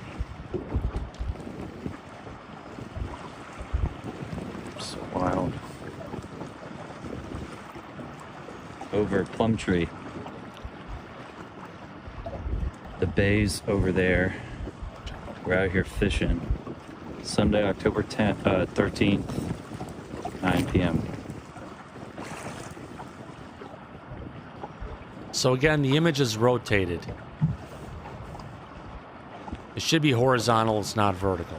So wild. Over Plumtree. The bay's over there. We're out here fishing. Sunday, October 13th, 9 p.m. So again, the image is rotated. It should be horizontal, it's not vertical.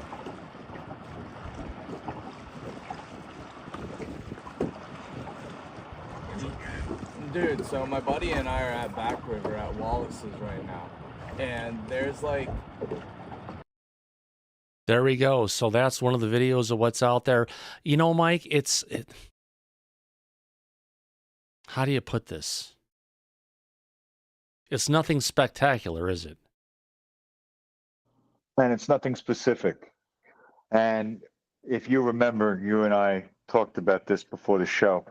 Dude, so my buddy and I are at Back River at Wallace's right now. And there's like... There we go. So that's one of the videos of what's out there. You know, Mike, how do you put this? It's nothing spectacular, is it? And it's nothing specific. And if you remember, you and I talked about this before the show.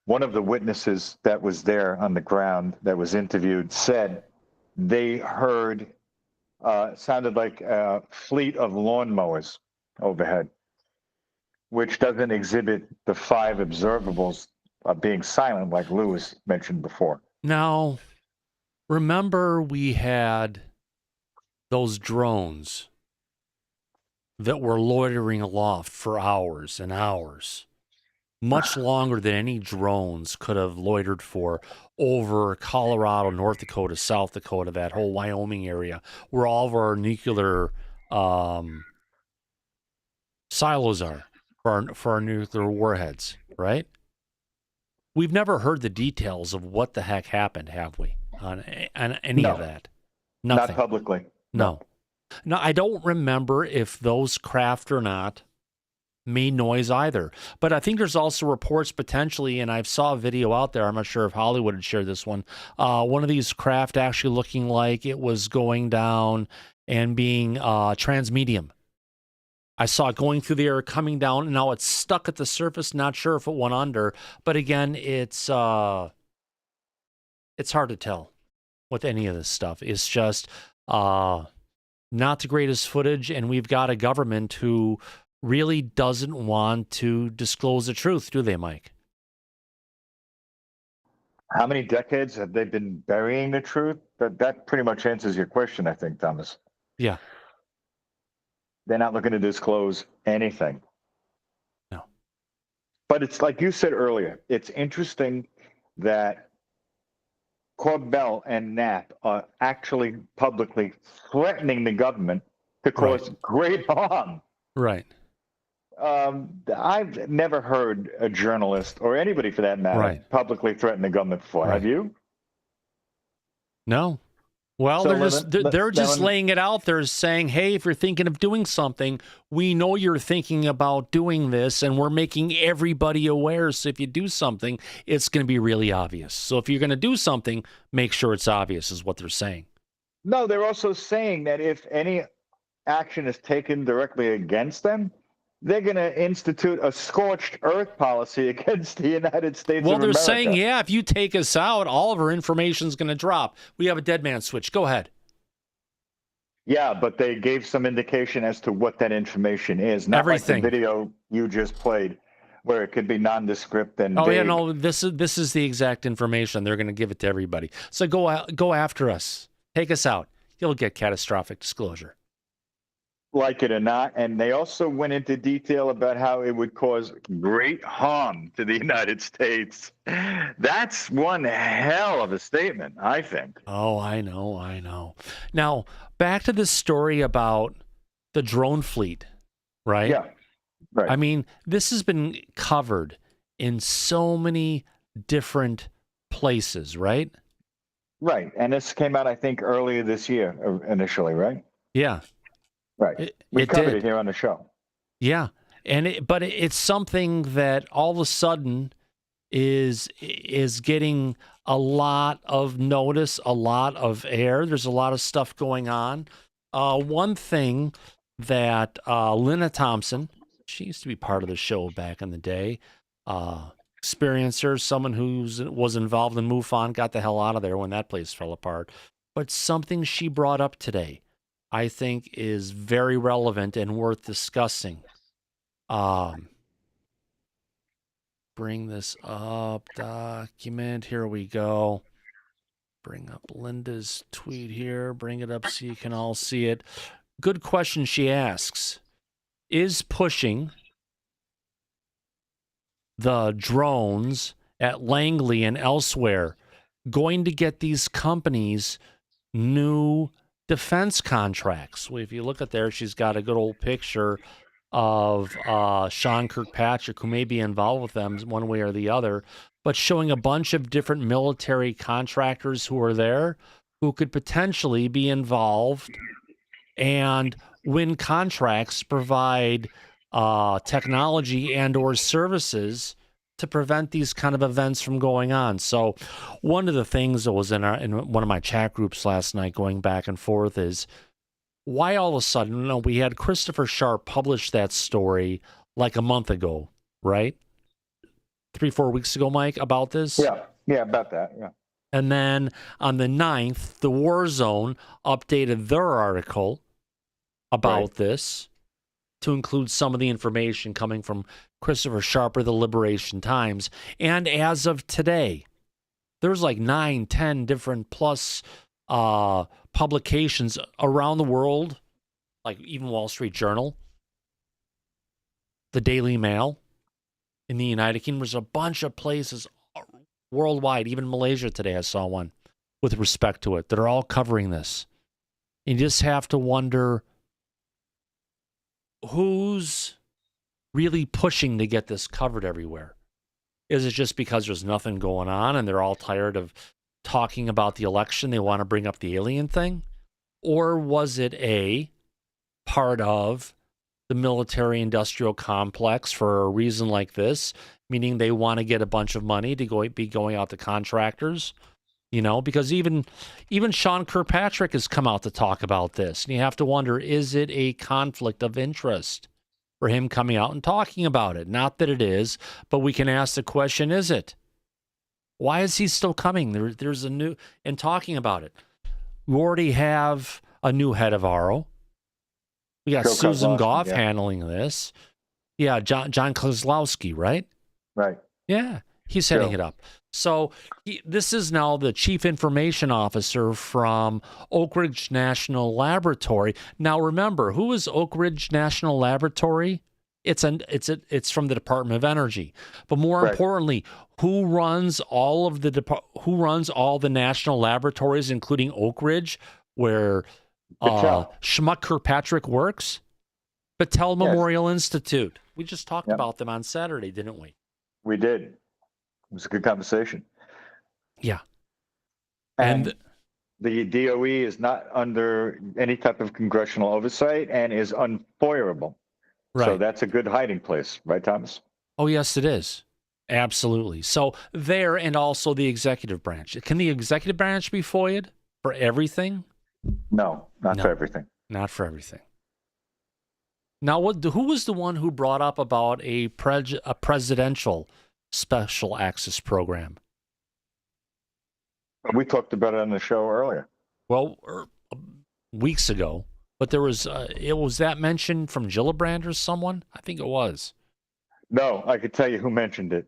One of the witnesses that was there on the ground that was interviewed said they heard, sounded like a fleet of lawnmowers overhead, which doesn't exhibit the 5 observables of being silent like Lewis mentioned before. Now, remember we had those drones that were loitering aloft for hours and hours, much longer than any drones could have loitered for over Colorado, North Dakota, South Dakota, that whole Wyoming area, where all of our nuclear silos are for our nuclear warheads, right? We've never heard the details of what the heck happened, have we, on any of that? Nothing. Not publicly. No. Now, I don't remember if those craft or not made noise either. But I think there's also reports potentially, and I saw a video out there, I'm not sure if Hollywood had shared this one of these craft actually looking like it was going down and being transmedium. I saw it going through the air, coming down, and now it's stuck at the surface. Not sure if it went under. But again, it's hard to tell with any of this stuff. It's just not the greatest footage, and we've got a government who really doesn't want to disclose the truth, do they, Mike? How many decades have they been burying the truth? That pretty much answers your question, I think, Thomas. Yeah. They're not looking to disclose anything. No. But it's like you said earlier, it's interesting that Corbell and Knapp are actually publicly threatening the government to cause great harm. Right. I've never heard a journalist, or anybody for that matter, publicly threaten the government before. Have you? No. Well, So they're just laying it out there saying, hey, if you're thinking of doing something, we know you're thinking about doing this, and we're making everybody aware. So if you do something, it's going to be really obvious. So if you're going to do something, make sure it's obvious, is what they're saying. No, they're also saying that if any action is taken directly against them, they're going to institute a scorched earth policy against the United States Well, of they're America. saying, yeah, if you take us out, all of our information is going to drop. We have a dead man switch. Go ahead. Yeah, but they gave some indication as to what that information is. Not Everything. Like the video you just played, where it could be nondescript and Oh, vague. yeah, no, this is the exact information. They're going to give it to everybody. So go after us. Take us out. You'll get catastrophic disclosure. Like it or not. And they also went into detail about how it would cause great harm to the United States. That's one hell of a statement, I think. Oh, I know. Now, back to this story about the drone fleet, right? Yeah, right. I mean, this has been covered in so many different places, right? Right. And this came out, I think, earlier this year initially, right? Yeah. Right. We covered it here on the show. Yeah. But it's something that all of a sudden is getting a lot of notice, a lot of air. There's a lot of stuff going on. One thing that Lena Thompson, she used to be part of the show back in the day, experiencer, someone who was involved in MUFON, got the hell out of there when that place fell apart. But something she brought up today, I think, is very relevant and worth discussing. Bring this up, document. Here we go. Bring up Linda's tweet here. Bring it up so you can all see it. Good question she asks. Is pushing the drones at Langley and elsewhere going to get these companies new defense contracts? Well, if you look at there, she's got a good old picture of Sean Kirkpatrick, who may be involved with them one way or the other, but showing a bunch of different military contractors who are there who could potentially be involved and win contracts, provide technology and or services to prevent these kind of events from going on. So one of the things that was in one of my chat groups last night going back and forth is, why all of a sudden, we had Christopher Sharp publish that story like a month ago, right? 3-4 weeks ago, Mike, about this? Yeah, about that, yeah. And then on the 9th, the War Zone updated their article about this to include some of the information coming from Christopher Sharp or the Liberation Times. And as of today, there's like 9, 10 different plus publications around the world, like even Wall Street Journal, the Daily Mail in the United Kingdom. There's a bunch of places worldwide, even Malaysia today, I saw one with respect to it, that are all covering this. You just have to wonder who's really pushing to get this covered everywhere. Is it just because there's nothing going on and they're all tired of talking about the election, they want to bring up the alien thing? Or was it a part of the military-industrial complex for a reason like this, meaning they want to get a bunch of money to be going out to contractors? Because even Sean Kirkpatrick has come out to talk about this. And you have to wonder, is it a conflict of interest for him coming out and talking about it? Not that it is, but we can ask the question, is it? Why is he still coming? There's a new, and talking about it. We already have a new head of RO. We got Susan Goff handling this. Yeah, John Kozlowski, right? Right. Yeah, he's heading it up. So this is now the chief information officer from Oak Ridge National Laboratory. Now remember, who is Oak Ridge National Laboratory? It's from the Department of Energy. But more importantly, who runs all the national laboratories, including Oak Ridge, where Schmuck Kirkpatrick works? Battelle Memorial Institute. We just talked about them on Saturday, didn't we? We did. It was a good conversation. Yeah. And The DOE is not under any type of congressional oversight and is unfoilable. Right. So that's a good hiding place, right, Thomas? Oh, yes, it is. Absolutely. So there, and also the executive branch. Can the executive branch be FOIA'd for everything? No, not for everything. Not for everything. Now, who was the one who brought up about a presidential special access program? We talked about it on the show earlier. Well, weeks ago. But there was, was that mentioned from Gillibrand or someone? I think it was. No, I could tell you who mentioned it.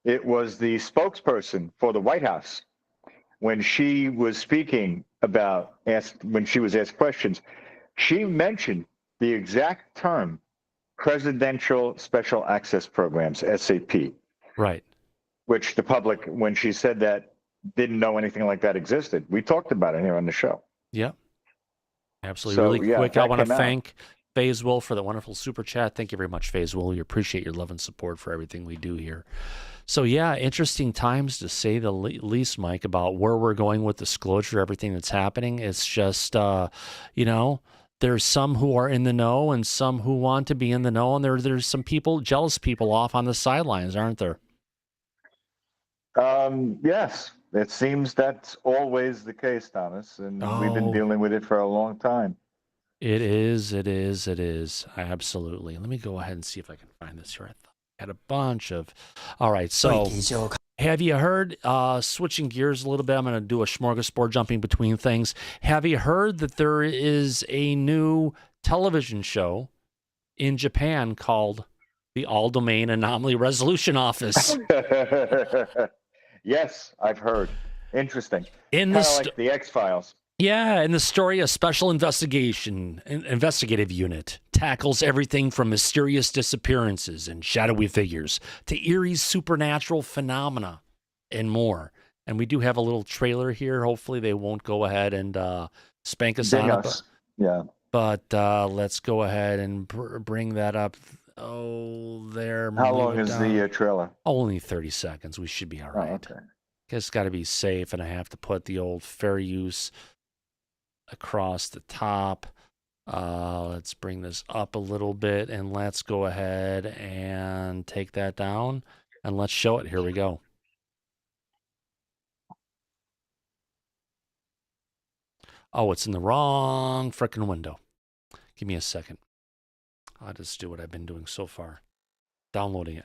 It was the spokesperson for the White House. When she was speaking when she was asked questions, she mentioned the exact term, Presidential Special Access Programs, SAP. Right. Which the public, when she said that, didn't know anything like that existed. We talked about it here on the show. Yep. Absolutely. So, really yeah, quick, I that want to came out. thank FaZe Will for the wonderful super chat. Thank you very much, FaZe Will. We appreciate your love and support for everything we do here. So, yeah, interesting times to say the least, Mike, about where we're going with disclosure, everything that's happening. It's just, there's some who are in the know and some who want to be in the know, and there's some people, jealous people off on the sidelines, aren't there? Yes, it seems that's always the case, Thomas, and we've been dealing with it for a long time. It is. Absolutely. Let me go ahead and see if I can find this here. I had a bunch of... All right, so have you heard, switching gears a little bit, I'm going to do a smorgasbord jumping between things. Have you heard that there is a new television show in Japan called the All-Domain Anomaly Resolution Office? Yes, I've heard. Interesting. Kind of like the X-Files. Yeah, in the story, a special investigative unit tackles everything from mysterious disappearances and shadowy figures to eerie supernatural phenomena and more. And we do have a little trailer here. Hopefully they won't go ahead and spank us on it. Yeah. But let's go ahead and bring that up. Oh, there. How long is the trailer? Only 30 seconds. We should be all right. Oh, okay. Guess got to be safe, and I have to put the old fair use across the top. Let's bring this up a little bit, and let's go ahead and take that down, and let's show it. Here we go. Oh, it's in the wrong frickin' window. Give me a second. I'll just do what I've been doing so far. Downloading it.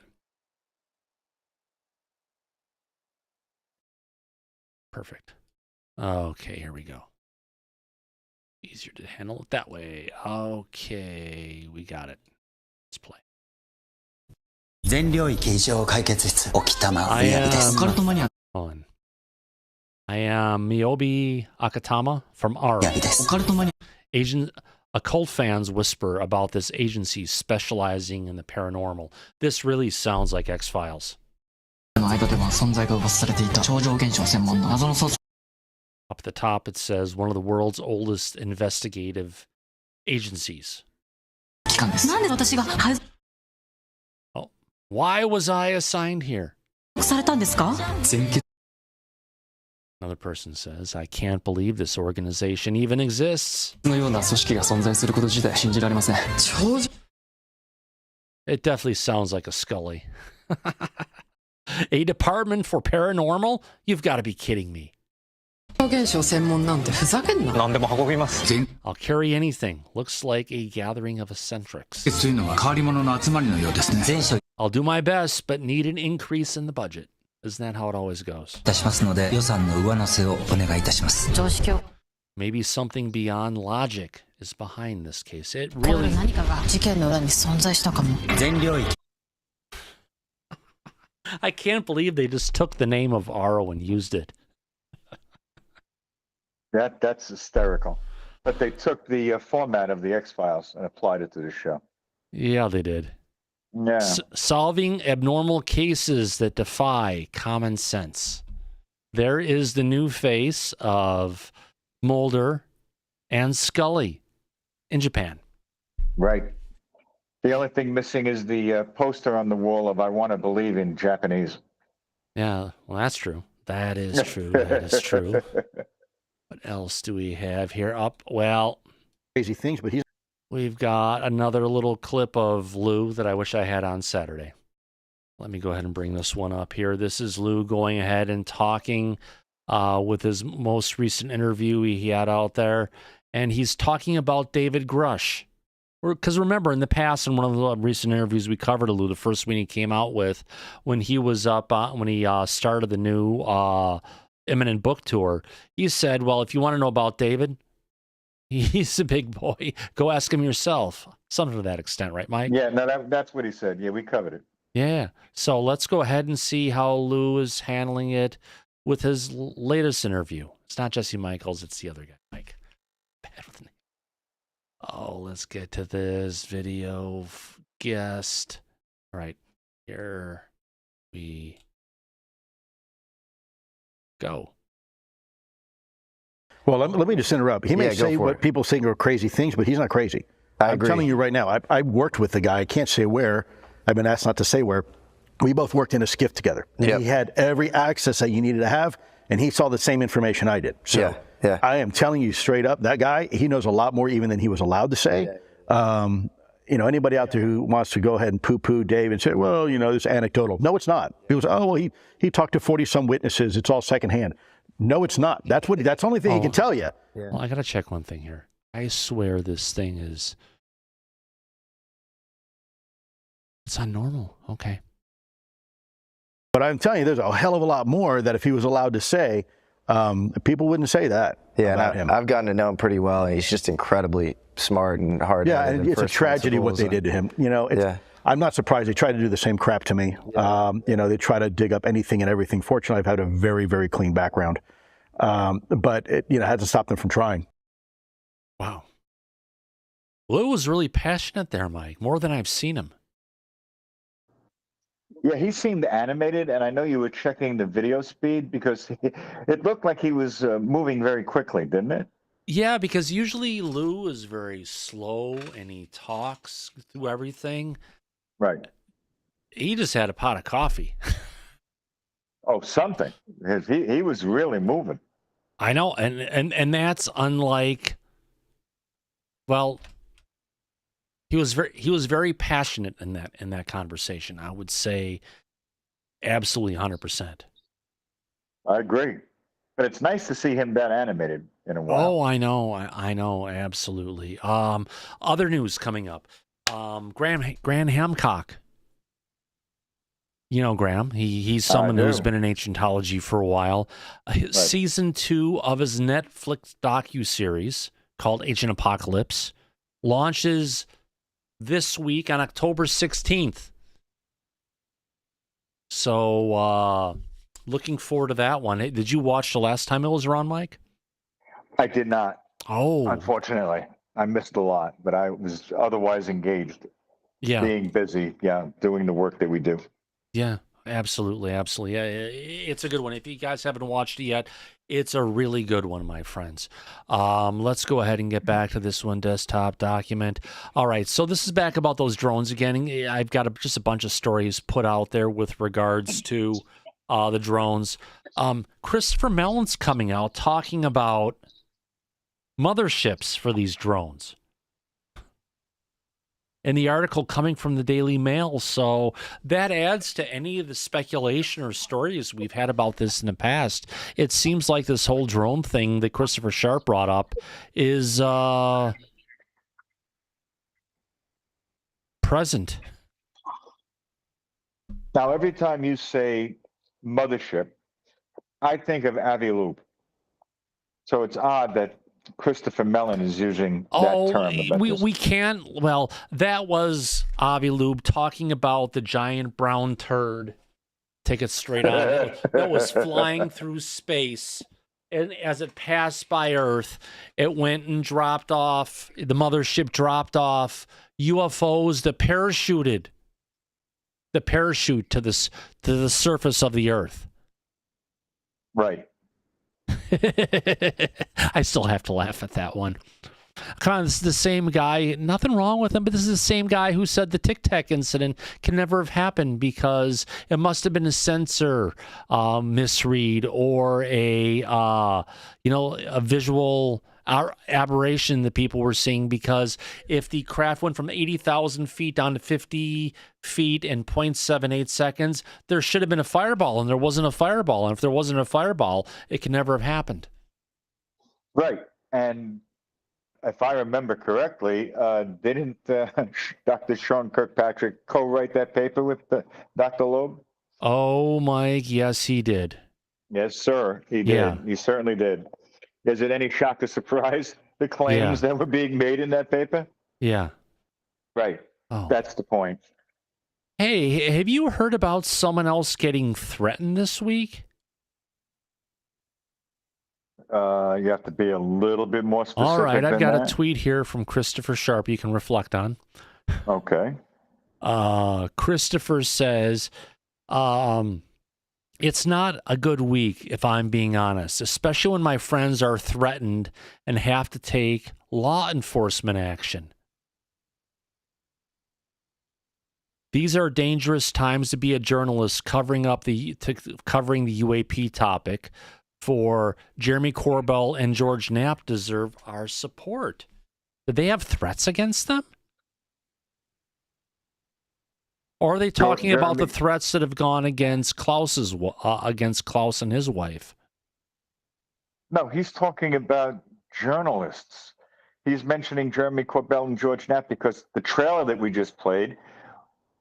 Perfect. Okay, here we go. Easier to handle it that way. Okay, we got it. Let's play. I am Miyobi Akatama from ARA. Occult fans whisper about this agency specializing in the paranormal. This really sounds like X-Files. Up at the top, it says one of the world's oldest investigative agencies. Oh, why was I assigned here? Another person says, I can't believe this organization even exists. It definitely sounds like a Scully. A department for paranormal? You've got to be kidding me. I'll carry anything. Looks like a gathering of eccentrics. I'll do my best, but need an increase in the budget. Isn't that how it always goes? Maybe something beyond logic is behind this case. It really... I can't believe they just took the name of Aro and used it. That's hysterical. But they took the format of the X-Files and applied it to the show. Yeah, they did. Yeah. Solving abnormal cases that defy common sense. There is the new face of Mulder and Scully in Japan. Right. The only thing missing is the poster on the wall of I Want to Believe in Japanese. Yeah, well, that's true. That is true. That is true. What else do we have here? Well, crazy things, but we've got another little clip of Lou that I wish I had on Saturday. Let me go ahead and bring this one up here. This is Lou going ahead and talking with his most recent interview he had out there, and he's talking about David Grush. Because remember, in the past, in one of the recent interviews we covered, Lou, the first one he came out with, when he was up, when he started the new imminent book tour, he said, well, if you want to know about David, he's a big boy. Go ask him yourself. Something to that extent, right, Mike? Yeah, no, that's what he said. Yeah, we covered it. Yeah. So let's go ahead and see how Lou is handling it with his latest interview. It's not Jesse Michaels, it's the other guy, Mike. Bad with the name. Oh, let's get to this video guest. All right, here we go. Well, let me just interrupt. He may say what people think are crazy things, but he's not crazy. I'm telling you right now, I worked with the guy. I can't say where. I've been asked not to say where. We both worked in a skiff together. And he had every access that you needed to have, and he saw the same information I did. So I am telling you straight up, that guy, he knows a lot more even than he was allowed to say. You know, anybody out there who wants to go ahead and poo-poo Dave and say, well, you know, this is anecdotal. No, it's not. People say, oh, well, he talked to 40-some witnesses. It's all secondhand. No, it's not. That's the only thing he can tell you. Well, I got to check one thing here. I swear this thing is... It's on normal. Okay. But I'm telling you, there's a hell of a lot more that if he was allowed to say, people wouldn't say that about him. I've gotten to know him pretty well, and he's just incredibly smart and hard. Yeah, and it's a tragedy what they did to him. You know, I'm not surprised. They try to do the same crap to me. You know, they try to dig up anything and everything. Fortunately, I've had a very, very clean background. But it, you know, hasn't stopped them from trying. Wow. Lou was really passionate there, Mike, more than I've seen him. Yeah, he seemed animated, and I know you were checking the video speed because it looked like he was moving very quickly, didn't it? Yeah, because usually Lou is very slow and he talks through everything. Right. He just had a pot of coffee. Oh, something. He was really moving. I know, and that's unlike. Well, he was very passionate in that conversation. I would say, absolutely 100%. I agree, but it's nice to see him that animated in a while. Oh, I know, absolutely. Other news coming up. Graham Hancock. You know Graham. He's someone who's been in ancientology for a while. Season 2 of his Netflix docuseries called Ancient Apocalypse launches this week on October 16th. So, looking forward to that one. Hey, did you watch the last time it was around, Mike? I did not. Oh. Unfortunately. I missed a lot, but I was otherwise engaged. Yeah. Being busy, doing the work that we do. Yeah, absolutely. Yeah, it's a good one. If you guys haven't watched it yet, it's a really good one, my friends. Let's go ahead and get back to this one, desktop document. All right, so this is back about those drones again. I've got just a bunch of stories put out there with regards to the drones. Christopher Mellon's coming out talking about motherships for these drones. In the article coming from the Daily Mail. So that adds to any of the speculation or stories we've had about this in the past. It seems like this whole drone thing that Christopher Sharp brought up is present. Now, every time you say mothership, I think of Avi Loeb. So it's odd that Christopher Mellon is using that term. We can't. Well, that was Avi Loeb talking about the giant brown turd. Take it straight on. That was flying through space, and as it passed by Earth, it went and dropped off. The mothership dropped off UFOs that parachuted. The parachute to the surface of the Earth. Right. I still have to laugh at that one. Come on, this is the same guy. Nothing wrong with him, but this is the same guy who said the Tic Tac incident can never have happened because it must have been a sensor misread or a visual aberration that people were seeing, because if the craft went from 80,000 feet down to 50 feet in 0.78 seconds, there should have been a fireball, and there wasn't a fireball. And if there wasn't a fireball, it can never have happened. Right. And if I remember correctly, didn't Dr. Sean Kirkpatrick co-write that paper with Dr. Loeb? Oh, Mike, yes, he did. Yes, sir. He did. Yeah. He certainly did. Is it any shock or surprise, the claims that were being made in that paper? Yeah. Right. Oh. That's the point. Hey, have you heard about someone else getting threatened this week? You have to be a little bit more specific. All right, I've got that. a tweet here from Christopher Sharp you can reflect on. Okay. Christopher says, it's not a good week, if I'm being honest, especially when my friends are threatened and have to take law enforcement action. These are dangerous times to be a journalist covering the UAP topic. For Jeremy Corbell and George Knapp deserve our support. Did they have threats against them? Or are they talking about the threats that have gone against Klaus and his wife? No, he's talking about journalists. He's mentioning Jeremy Corbell and George Knapp because the trailer that we just played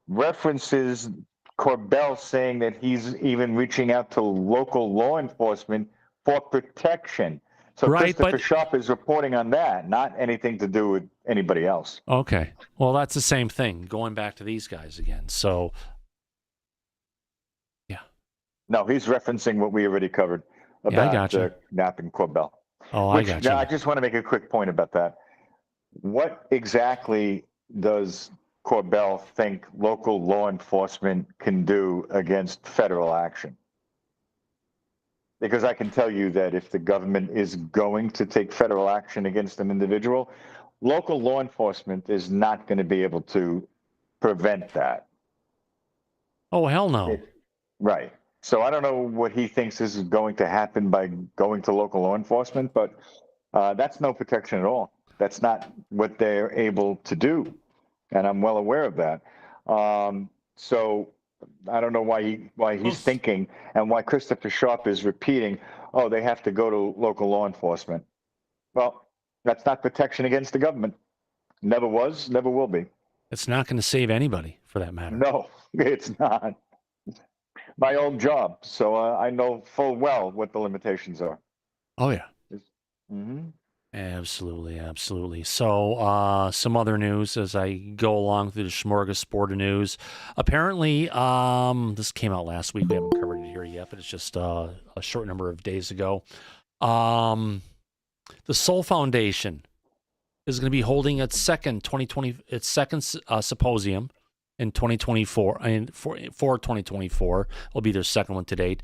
references Corbell saying that he's even reaching out to local law enforcement for protection. So right, Christopher Sharp is reporting on that, not anything to do with anybody else. Okay. Well, that's the same thing, going back to these guys again. So, yeah. No, he's referencing what we already covered about Knapp and Corbell. Oh, I got you. Now, I just want to make a quick point about that. What exactly does Corbell think local law enforcement can do against federal action? Because I can tell you that if the government is going to take federal action against an individual, local law enforcement is not going to be able to prevent that. Oh, hell no. Right. So I don't know what he thinks is going to happen by going to local law enforcement, but that's no protection at all. That's not what they're able to do. And I'm well aware of that. So I don't know why he's thinking and why Christopher Sharp is repeating, oh, they have to go to local law enforcement. Well, that's not protection against the government. Never was, never will be. It's not going to save anybody, for that matter. No, it's not. My old job, so I know full well what the limitations are. Oh, yeah. Mm-hmm. Absolutely, absolutely. So, some other news as I go along through the smorgasbord of news. Apparently, this came out last week. We haven't covered it here yet, but it's just a short number of days ago. The Soul Foundation is going to be holding its second symposium in 2024, and for 2024, will be their second one to date,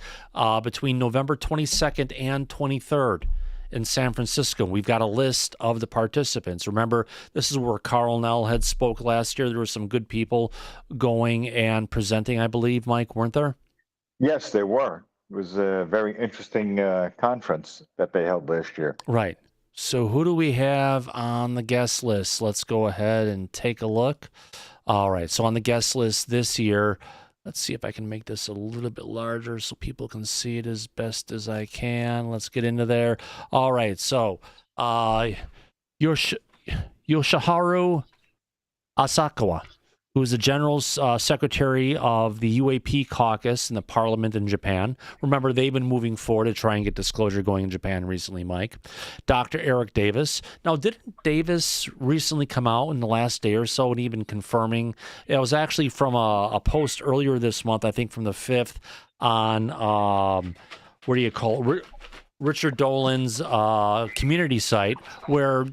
between November 22nd and 23rd. In San Francisco. We've got a list of the participants. Remember, this is where Carl Nell had spoke last year. There were some good people going and presenting, I believe, Mike, weren't there? Yes, there were. It was a very interesting conference that they held last year. Right. So who do we have on the guest list? Let's go ahead and take a look. All right. So on the guest list this year, let's see if I can make this a little bit larger so people can see it as best as I can. Let's get into there. All right. So, Yoshiharu Asakawa, who is the General Secretary of the UAP caucus in the parliament in Japan. Remember, they've been moving forward to try and get disclosure going in Japan recently, Mike. Dr. Eric Davis. Now, didn't Davis recently come out in the last day or so and even confirming? It was actually from a post earlier this month, I think from the 5th, on, what do you call it? Richard Dolan's community site, where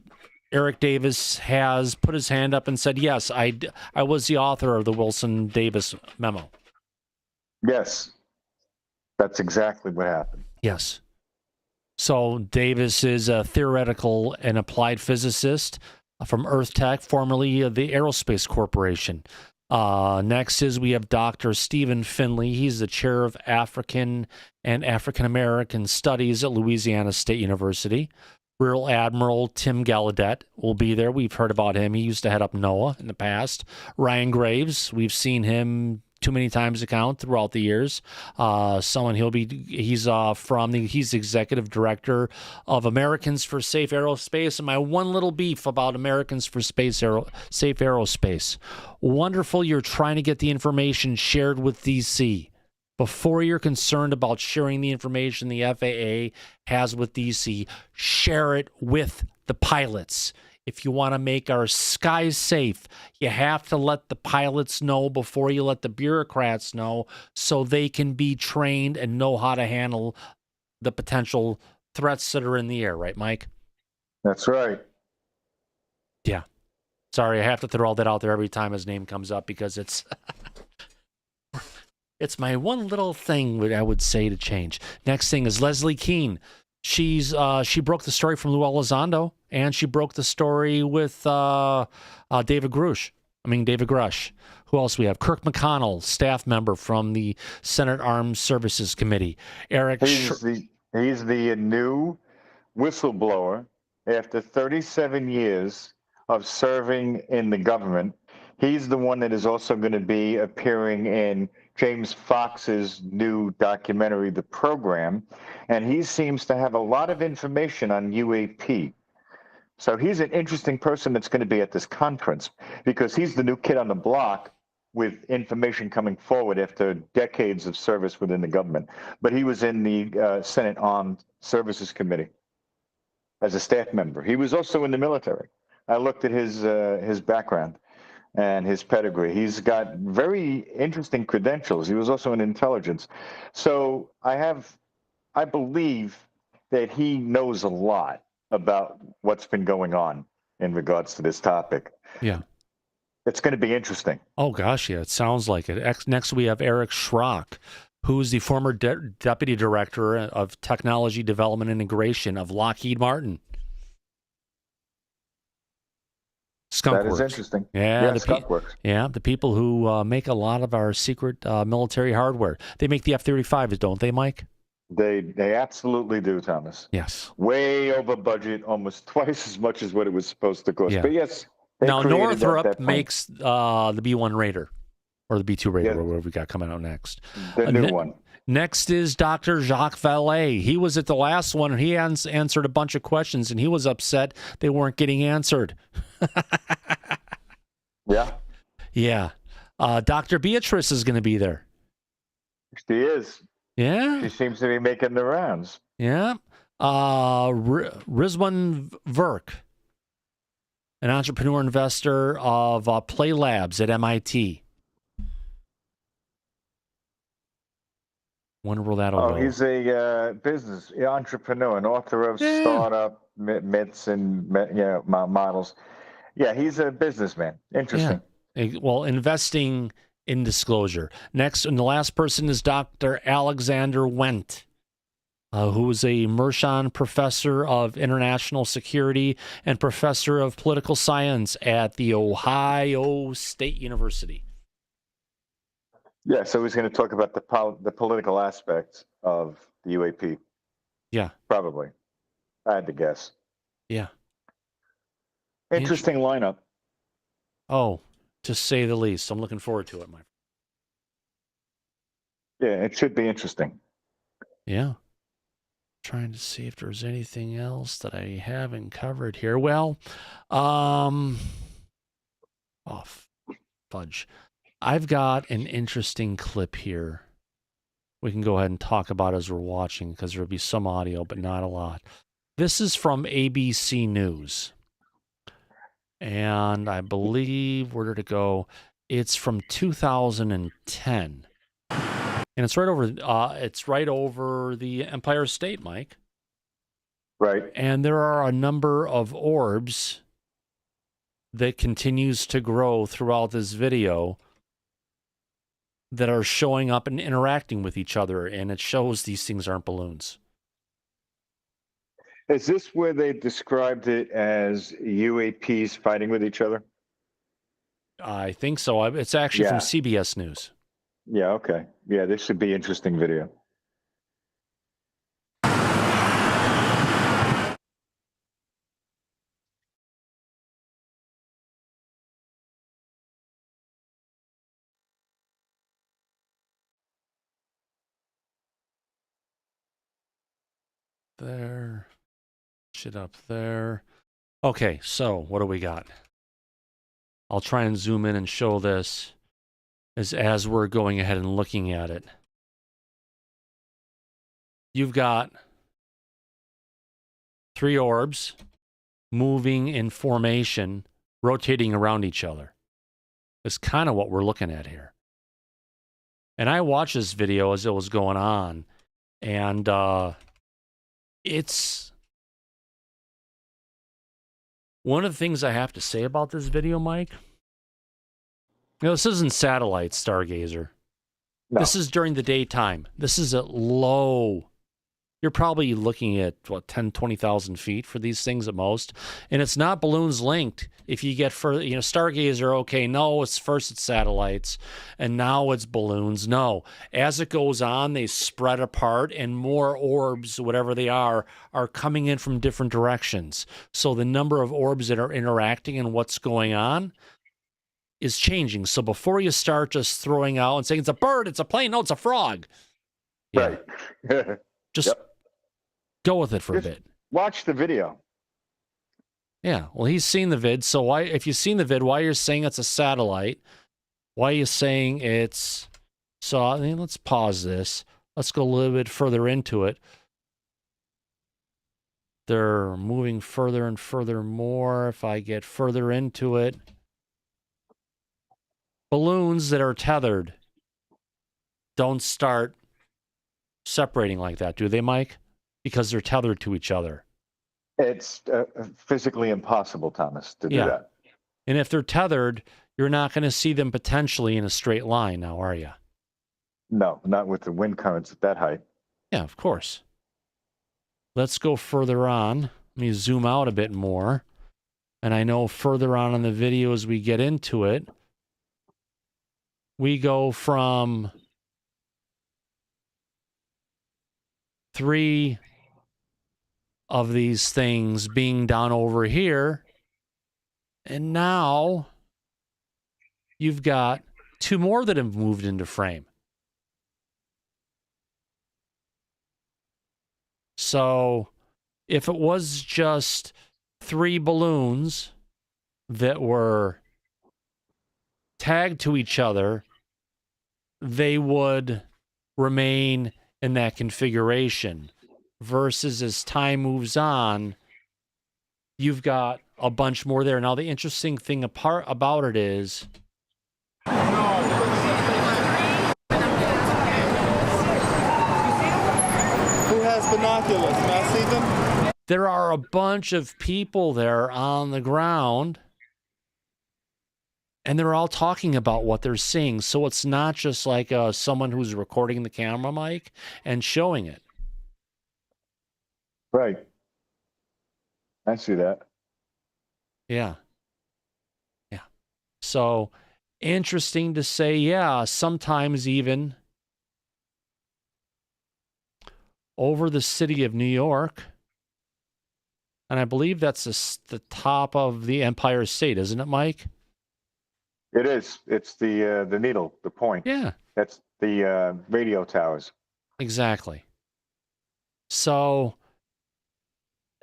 Eric Davis has put his hand up and said, yes, I was the author of the Wilson Davis memo. Yes, that's exactly what happened. Yes. So Davis is a theoretical and applied physicist from Earth Tech, formerly of the Aerospace Corporation. Next is we have Dr. Stephen Finley. He's the chair of African and African American Studies at Louisiana State University. Rear Admiral Tim Gallaudet will be there. We've heard about him. He used to head up NOAA in the past. Ryan Graves, we've seen him too many times to count throughout the years. He's he's executive director of Americans for Safe Aerospace. And my one little beef about Americans for Safe Aerospace. Wonderful, you're trying to get the information shared with DC. Before you're concerned about sharing the information the FAA has with DC, share it with the pilots. If you want to make our skies safe, you have to let the pilots know before you let the bureaucrats know so they can be trained and know how to handle the potential threats that are in the air. Right, Mike? That's right. Yeah. Sorry, I have to throw all that out there every time his name comes up because it's... It's my one little thing I would say to change. Next thing is Leslie Keene. She broke the story from Lou Elizondo, and she broke the story with David Grush. Who else we have? Kirk McConnell, staff member from the Senate Armed Services Committee. He's the new whistleblower after 37 years of serving in the government. He's the one that is also going to be appearing in James Fox's new documentary, The Program, and he seems to have a lot of information on UAP. So he's an interesting person that's going to be at this conference because he's the new kid on the block with information coming forward after decades of service within the government. But he was in the Senate Armed Services Committee as a staff member. He was also in the military. I looked at his background and his pedigree. He's got very interesting credentials. He was also in intelligence. So I believe that he knows a lot about what's been going on in regards to this topic. Yeah. It's going to be interesting. Oh, gosh, yeah, it sounds like it. Next, we have Eric Schrock, who's the former deputy director of technology development and integration of Lockheed Martin. Skunk That is Works. interesting. Yeah, Skunk Works. Yeah, the people who make a lot of our secret military hardware. They make the F-35s, don't they, Mike? They absolutely do, Thomas. Yes. Way over budget, almost twice as much as what it was supposed to cost. Yeah. But yes. Now, Northrop makes the B-1 Raider, or the B-2 Raider, or whatever we got coming out next. The new one. Next is Dr. Jacques Vallée. He was at the last one, and he answered a bunch of questions, and he was upset they weren't getting answered. Yeah. Yeah. Dr. Beatrice is going to be there. She is. Yeah. She seems to be making the rounds. Yeah. Rizwan Verk, an entrepreneur investor of Play Labs at MIT. Wonder where that'll go. He's a business entrepreneur, an author of startup myths and models. Yeah, he's a businessman. Interesting. Yeah. Well, investing in disclosure. Next, and the last person is Dr. Alexander Wendt, who is a Mershon professor of international security and professor of political science at the Ohio State University. Yeah, so he's going to talk about the political aspects of the UAP. Yeah. Probably. I had to guess. Yeah. Interesting lineup. Oh, to say the least. I'm looking forward to it, my friend. Yeah, it should be interesting. Yeah. Trying to see if there's anything else that I haven't covered here. Well, fudge. I've got an interesting clip here. We can go ahead and talk about as we're watching because there'll be some audio, but not a lot. This is from ABC News. And I believe, where did it go? It's from 2010. And it's right over the Empire State, Mike. Right. And there are a number of orbs that continues to grow throughout this video that are showing up and interacting with each other, and it shows these things aren't balloons. Is this where they described it as UAPs fighting with each other? I think so. It's actually from CBS News. Yeah, okay. Yeah, this should be interesting video. There. Shit up there. Okay, so what do we got? I'll try and zoom in and show this as we're going ahead and looking at it. You've got 3 orbs moving in formation, rotating around each other. It's kind of what we're looking at here. And I watched this video as it was going on, and it's one of the things I have to say about this video, Mike. You know, this isn't satellite stargazer. No. This is during the daytime. This is at low. You're probably looking at, 10, 20,000 feet for these things at most. And it's not balloons linked. If you get further, stargazer, okay, no, it's satellites, and now it's balloons. No. As it goes on, they spread apart, and more orbs, whatever they are coming in from different directions. So the number of orbs that are interacting and what's going on is changing. So before you start just throwing out and saying, it's a bird, it's a plane, no, it's a frog. Yeah. Right. Just go with it for a bit. Watch the video. Yeah, well, he's seen the vid, so why? If you've seen the vid, why you're saying it's a satellite? Why are you saying it's... So, let's pause this. Let's go a little bit further into it. They're moving further and further more. If I get further into it... Balloons that are tethered don't start separating like that, do they, Mike? Because they're tethered to each other. It's physically impossible, Thomas, to do that. And if they're tethered, you're not going to see them potentially in a straight line now, are you? No, not with the wind currents at that height. Yeah, of course. Let's go further on. Let me zoom out a bit more. And I know further on in the video as we get into it, we go from 3 of these things being down over here, and now you've got 2 more that have moved into frame. So if it was just 3 balloons that were tagged to each other, they would remain in that configuration. Versus as time moves on, you've got a bunch more there. Now, the interesting thing about it is... Who has binoculars? Can I see them? There are a bunch of people there on the ground, and they're all talking about what they're seeing. So it's not just like someone who's recording the camera mic and showing it. Right. I see that. Yeah. Yeah. So interesting to say, yeah, sometimes even over the city of New York, and I believe that's the top of the Empire State, isn't it, Mike? It is. It's the needle, the point. Yeah. That's the radio towers. Exactly. So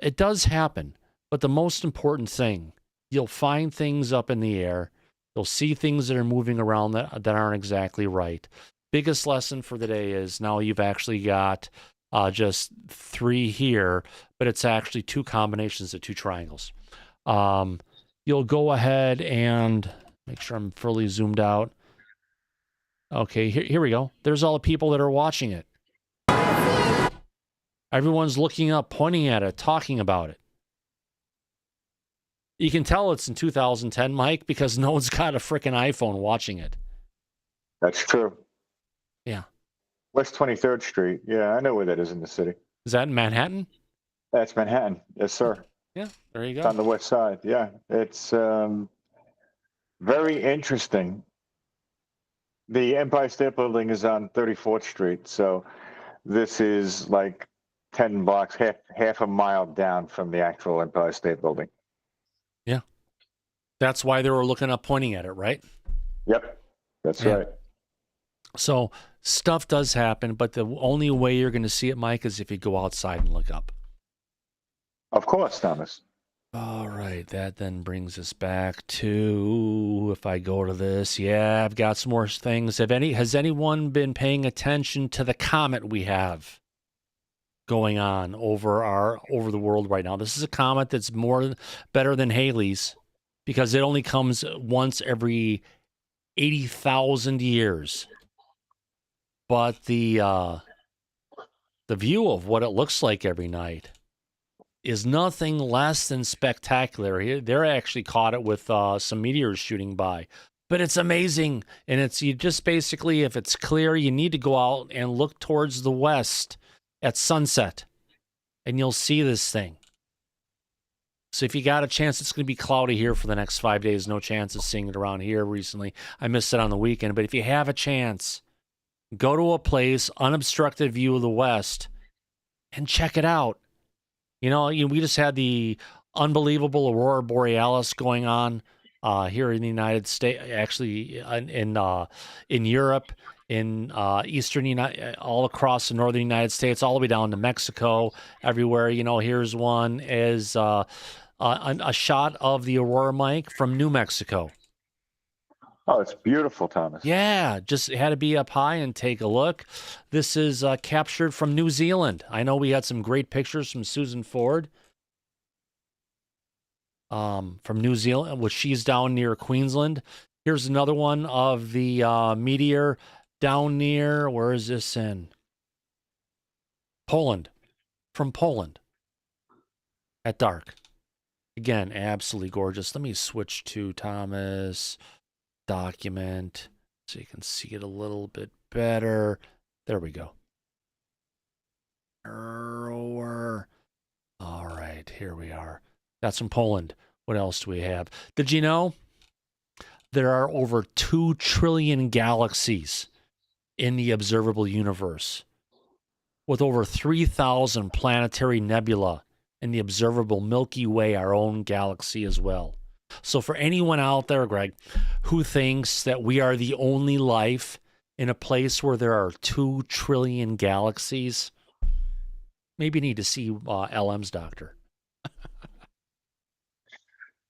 it does happen, but the most important thing, you'll find things up in the air. You'll see things that are moving around that aren't exactly right. Biggest lesson for the day is now you've actually got just 3 here, but it's actually 2 combinations of 2 triangles. You'll go ahead and make sure I'm fully zoomed out. Okay, here we go. There's all the people that are watching it. Everyone's looking up, pointing at it, talking about it. You can tell it's in 2010, Mike, because no one's got a freaking iPhone watching it. That's true. Yeah. West 23rd Street. Yeah, I know where that is in the city. Is that in Manhattan? That's Manhattan. Yes, sir. Yeah, there you go. It's on the west side. Yeah, it's very interesting. The Empire State Building is on 34th Street, so this is like 10 blocks, half a mile down from the actual Empire State Building. Yeah. That's why they were looking up, pointing at it, right? Yep, that's right. So stuff does happen, but the only way you're going to see it, Mike, is if you go outside and look up. Of course, Thomas. All right, that then brings us back to, if I go to this, yeah, I've got some more things. Has anyone been paying attention to the comet we have going on over the world right now? This is a comet that's better than Halley's because it only comes once every 80,000 years. But the view of what it looks like every night is nothing less than spectacular. They're actually caught it with some meteors shooting by. But it's amazing. And you just basically, if it's clear, you need to go out and look towards the west at sunset. And you'll see this thing. So if you got a chance, it's going to be cloudy here for the next 5 days. No chance of seeing it around here recently. I missed it on the weekend. But if you have a chance, go to a place, unobstructed view of the west, and check it out. We just had the unbelievable Aurora Borealis going on here in the United States, actually in Europe, in all across the northern United States, all the way down to Mexico, everywhere. Here's one is a shot of the Aurora, Mike, from New Mexico. Oh, it's beautiful, Thomas. Yeah, just had to be up high and take a look. This is captured from New Zealand. I know we had some great pictures from Susan Ford from New Zealand, which she's down near Queensland. Here's another one of the meteor down near, where is this in? Poland. From Poland. At dark. Again, absolutely gorgeous. Let me switch to Thomas document so you can see it a little bit better. There we go. All right, here we are. That's from Poland. What else do we have? Did you know there are over 2 trillion galaxies in the observable universe, with over 3,000 planetary nebula in the observable Milky Way, our own galaxy as well? So for anyone out there, Greg, who thinks that we are the only life in a place where there are 2 trillion galaxies, maybe you need to see LM's doctor.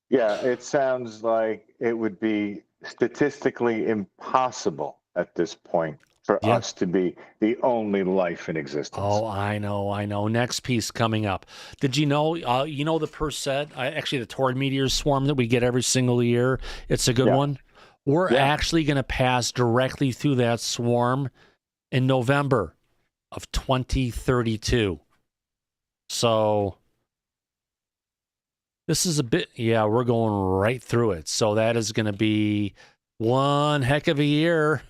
Yeah, it sounds like it would be statistically impossible at this point for us to be the only life in existence. Oh, I know. Next piece coming up. Did you know, the Perseid, actually the Taurid meteor swarm that we get every single year? It's a good one. We're actually going to pass directly through that swarm in November of 2032. So this is we're going right through it. So that is going to be one heck of a year.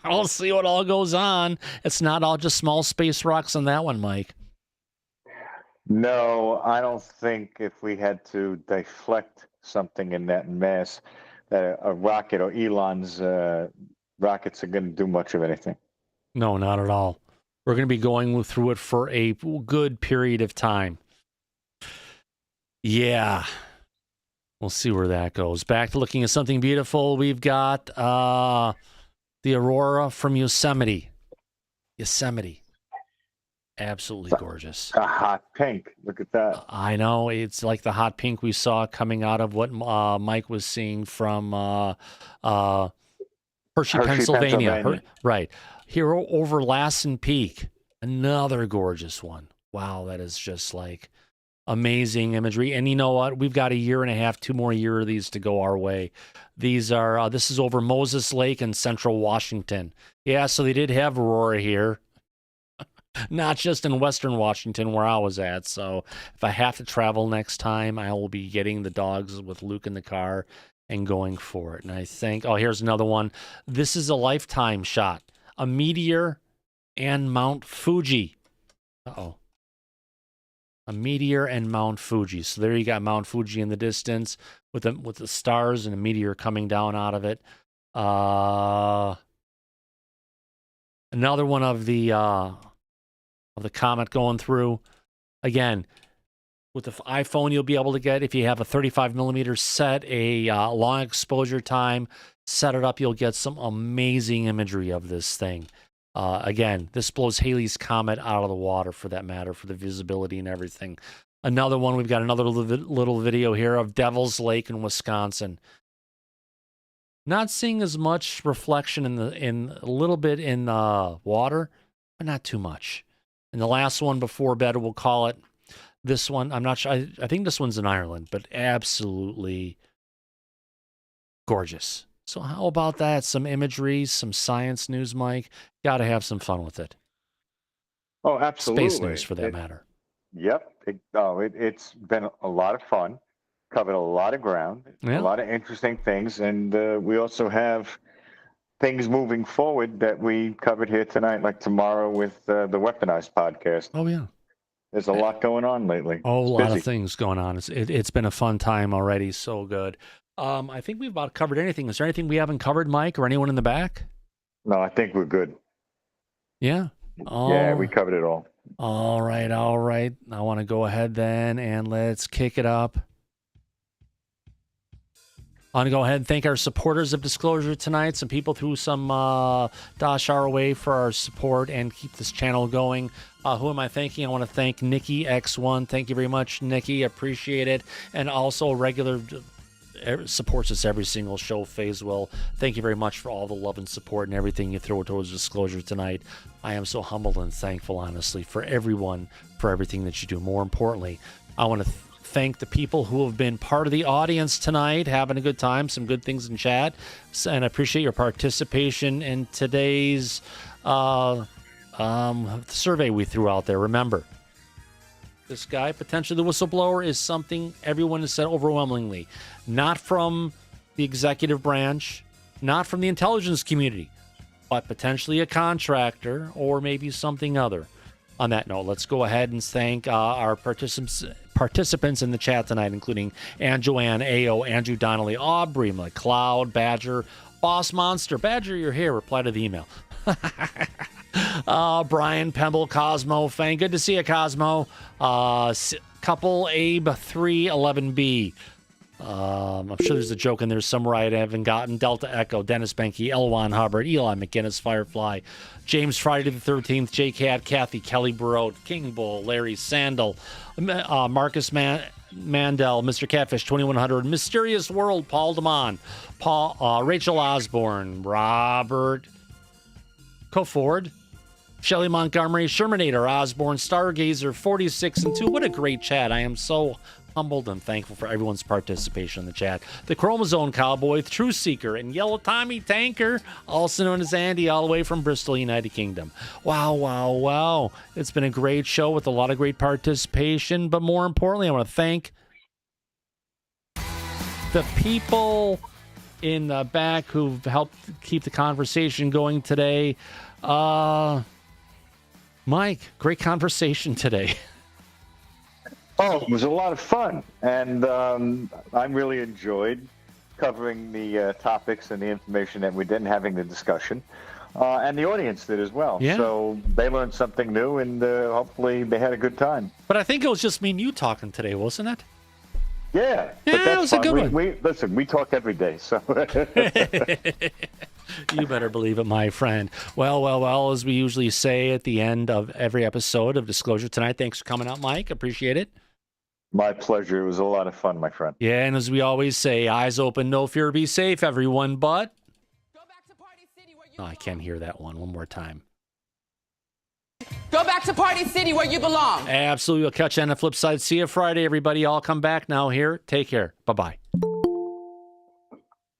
I'll see what all goes on. It's not all just small space rocks on that one, Mike. No, I don't think if we had to deflect something in that mass, that a rocket or Elon's rockets are going to do much of anything. No, not at all. We're going to be going through it for a good period of time. Yeah. We'll see where that goes. Back to looking at something beautiful. We've got the aurora from Yosemite. Absolutely gorgeous. A hot pink. Look at that. I know. It's like the hot pink we saw coming out of what Mike was seeing from Hershey, Pennsylvania. Right. Here over Lassen Peak. Another gorgeous one. Wow, that is just like amazing imagery. And you know what? We've got 1.5 years, 2 more years of these to go our way. These are, this is over Moses Lake in central Washington. Yeah, so they did have aurora here. Not just in western Washington where I was at. So if I have to travel next time, I will be getting the dogs with Luke in the car and going for it. And I think, here's another one. This is a lifetime shot. A meteor and Mount Fuji. Uh-oh. A meteor and Mount Fuji. So there you got Mount Fuji in the distance with the stars and a meteor coming down out of it. Another one of the comet going through. Again, with the iPhone, you'll be able to get, if you have a 35 millimeter set, a long exposure time, set it up, you'll get some amazing imagery of this thing. Again, this blows Halley's Comet out of the water, for that matter, for the visibility and everything. Another one, we've got another little video here of Devil's Lake in Wisconsin. Not seeing as much reflection in a little bit in the water, but not too much. And the last one before bed, we'll call it. This one, I'm not sure. I think this one's in Ireland, but absolutely gorgeous. So how about that? Some imagery, some science news, Mike. Got to have some fun with it. Oh, absolutely. Space news, for that matter. Yep. It's been a lot of fun. Covered a lot of ground, a lot of interesting things, and we also have things moving forward that we covered here tonight, like tomorrow with the Weaponized podcast. Oh, yeah. There's a lot going on lately. Oh, a lot of things going on. It's been a fun time already. So good. I think we've about covered anything. Is there anything we haven't covered, Mike, or anyone in the back? No, I think we're good. Yeah? Yeah, we covered it all. All right. I want to go ahead then, and let's kick it up. I want to go ahead and thank our supporters of Disclosure tonight. Some people threw some dash our way for our support and keep this channel going. Who am I thanking? I want to thank Nikki X1. Thank you very much, Nikki. Appreciate it. And also regular supports us every single show, Faiswell. Thank you very much for all the love and support and everything you throw towards Disclosure tonight. I am so humbled and thankful, honestly, for everyone, for everything that you do. More importantly, I want to thank the people who have been part of the audience tonight, having a good time, some good things in chat, and I appreciate your participation in today's survey we threw out there. Remember, this guy, potentially the whistleblower, is something everyone has said overwhelmingly, not from the executive branch, not from the intelligence community, but potentially a contractor or maybe something other. On that note, let's go ahead and thank our participants in the chat tonight, including Ann Joanne, AO, Andrew Donnelly, Aubrey, McLeod, Badger, Boss Monster. Badger, you're here. Reply to the email. Brian, Pemble, Cosmo, Fang. Good to see you, Cosmo. Couple, Abe, 311B. I'm sure there's a joke in there somewhere I haven't gotten. Delta Echo, Dennis Benke, Elwan Hubbard, Eli McGinnis, Firefly, James Friday the 13th, J Cat, Kathy, Kelly Barode, King Bull, Larry Sandel, Marcus Mandel, Mr. Catfish 2100, Mysterious World, Paul Damon, Rachel Osborne, Robert Coford, Shelley Montgomery, Shermanator, Osborne, Stargazer 46 and 2. What a great chat. I am so humbled and thankful for everyone's participation in the chat. The Chromosome Cowboy, Truth Seeker, and Yellow Tommy Tanker, also known as Andy, all the way from Bristol, United Kingdom. Wow. It's been a great show with a lot of great participation, but more importantly, I want to thank the people in the back who've helped keep the conversation going today. Mike, great conversation today. Oh, it was a lot of fun, and I really enjoyed covering the topics and the information that we did and having the discussion, and the audience did as well. Yeah. So they learned something new, and hopefully they had a good time. But I think it was just me and you talking today, wasn't it? Yeah, it was fun. a good one. Listen, we talk every day, so... You better believe it, my friend. Well, as we usually say at the end of every episode of Disclosure tonight, thanks for coming out, Mike. Appreciate it. My pleasure. It was a lot of fun, my friend. Yeah, and as we always say, eyes open, no fear, be safe, everyone, but... Oh, I can't hear that one more time. Go back to Party City where you belong. Absolutely. We'll catch you on the flip side. See you Friday, everybody. I'll come back now here. Take care. Bye-bye.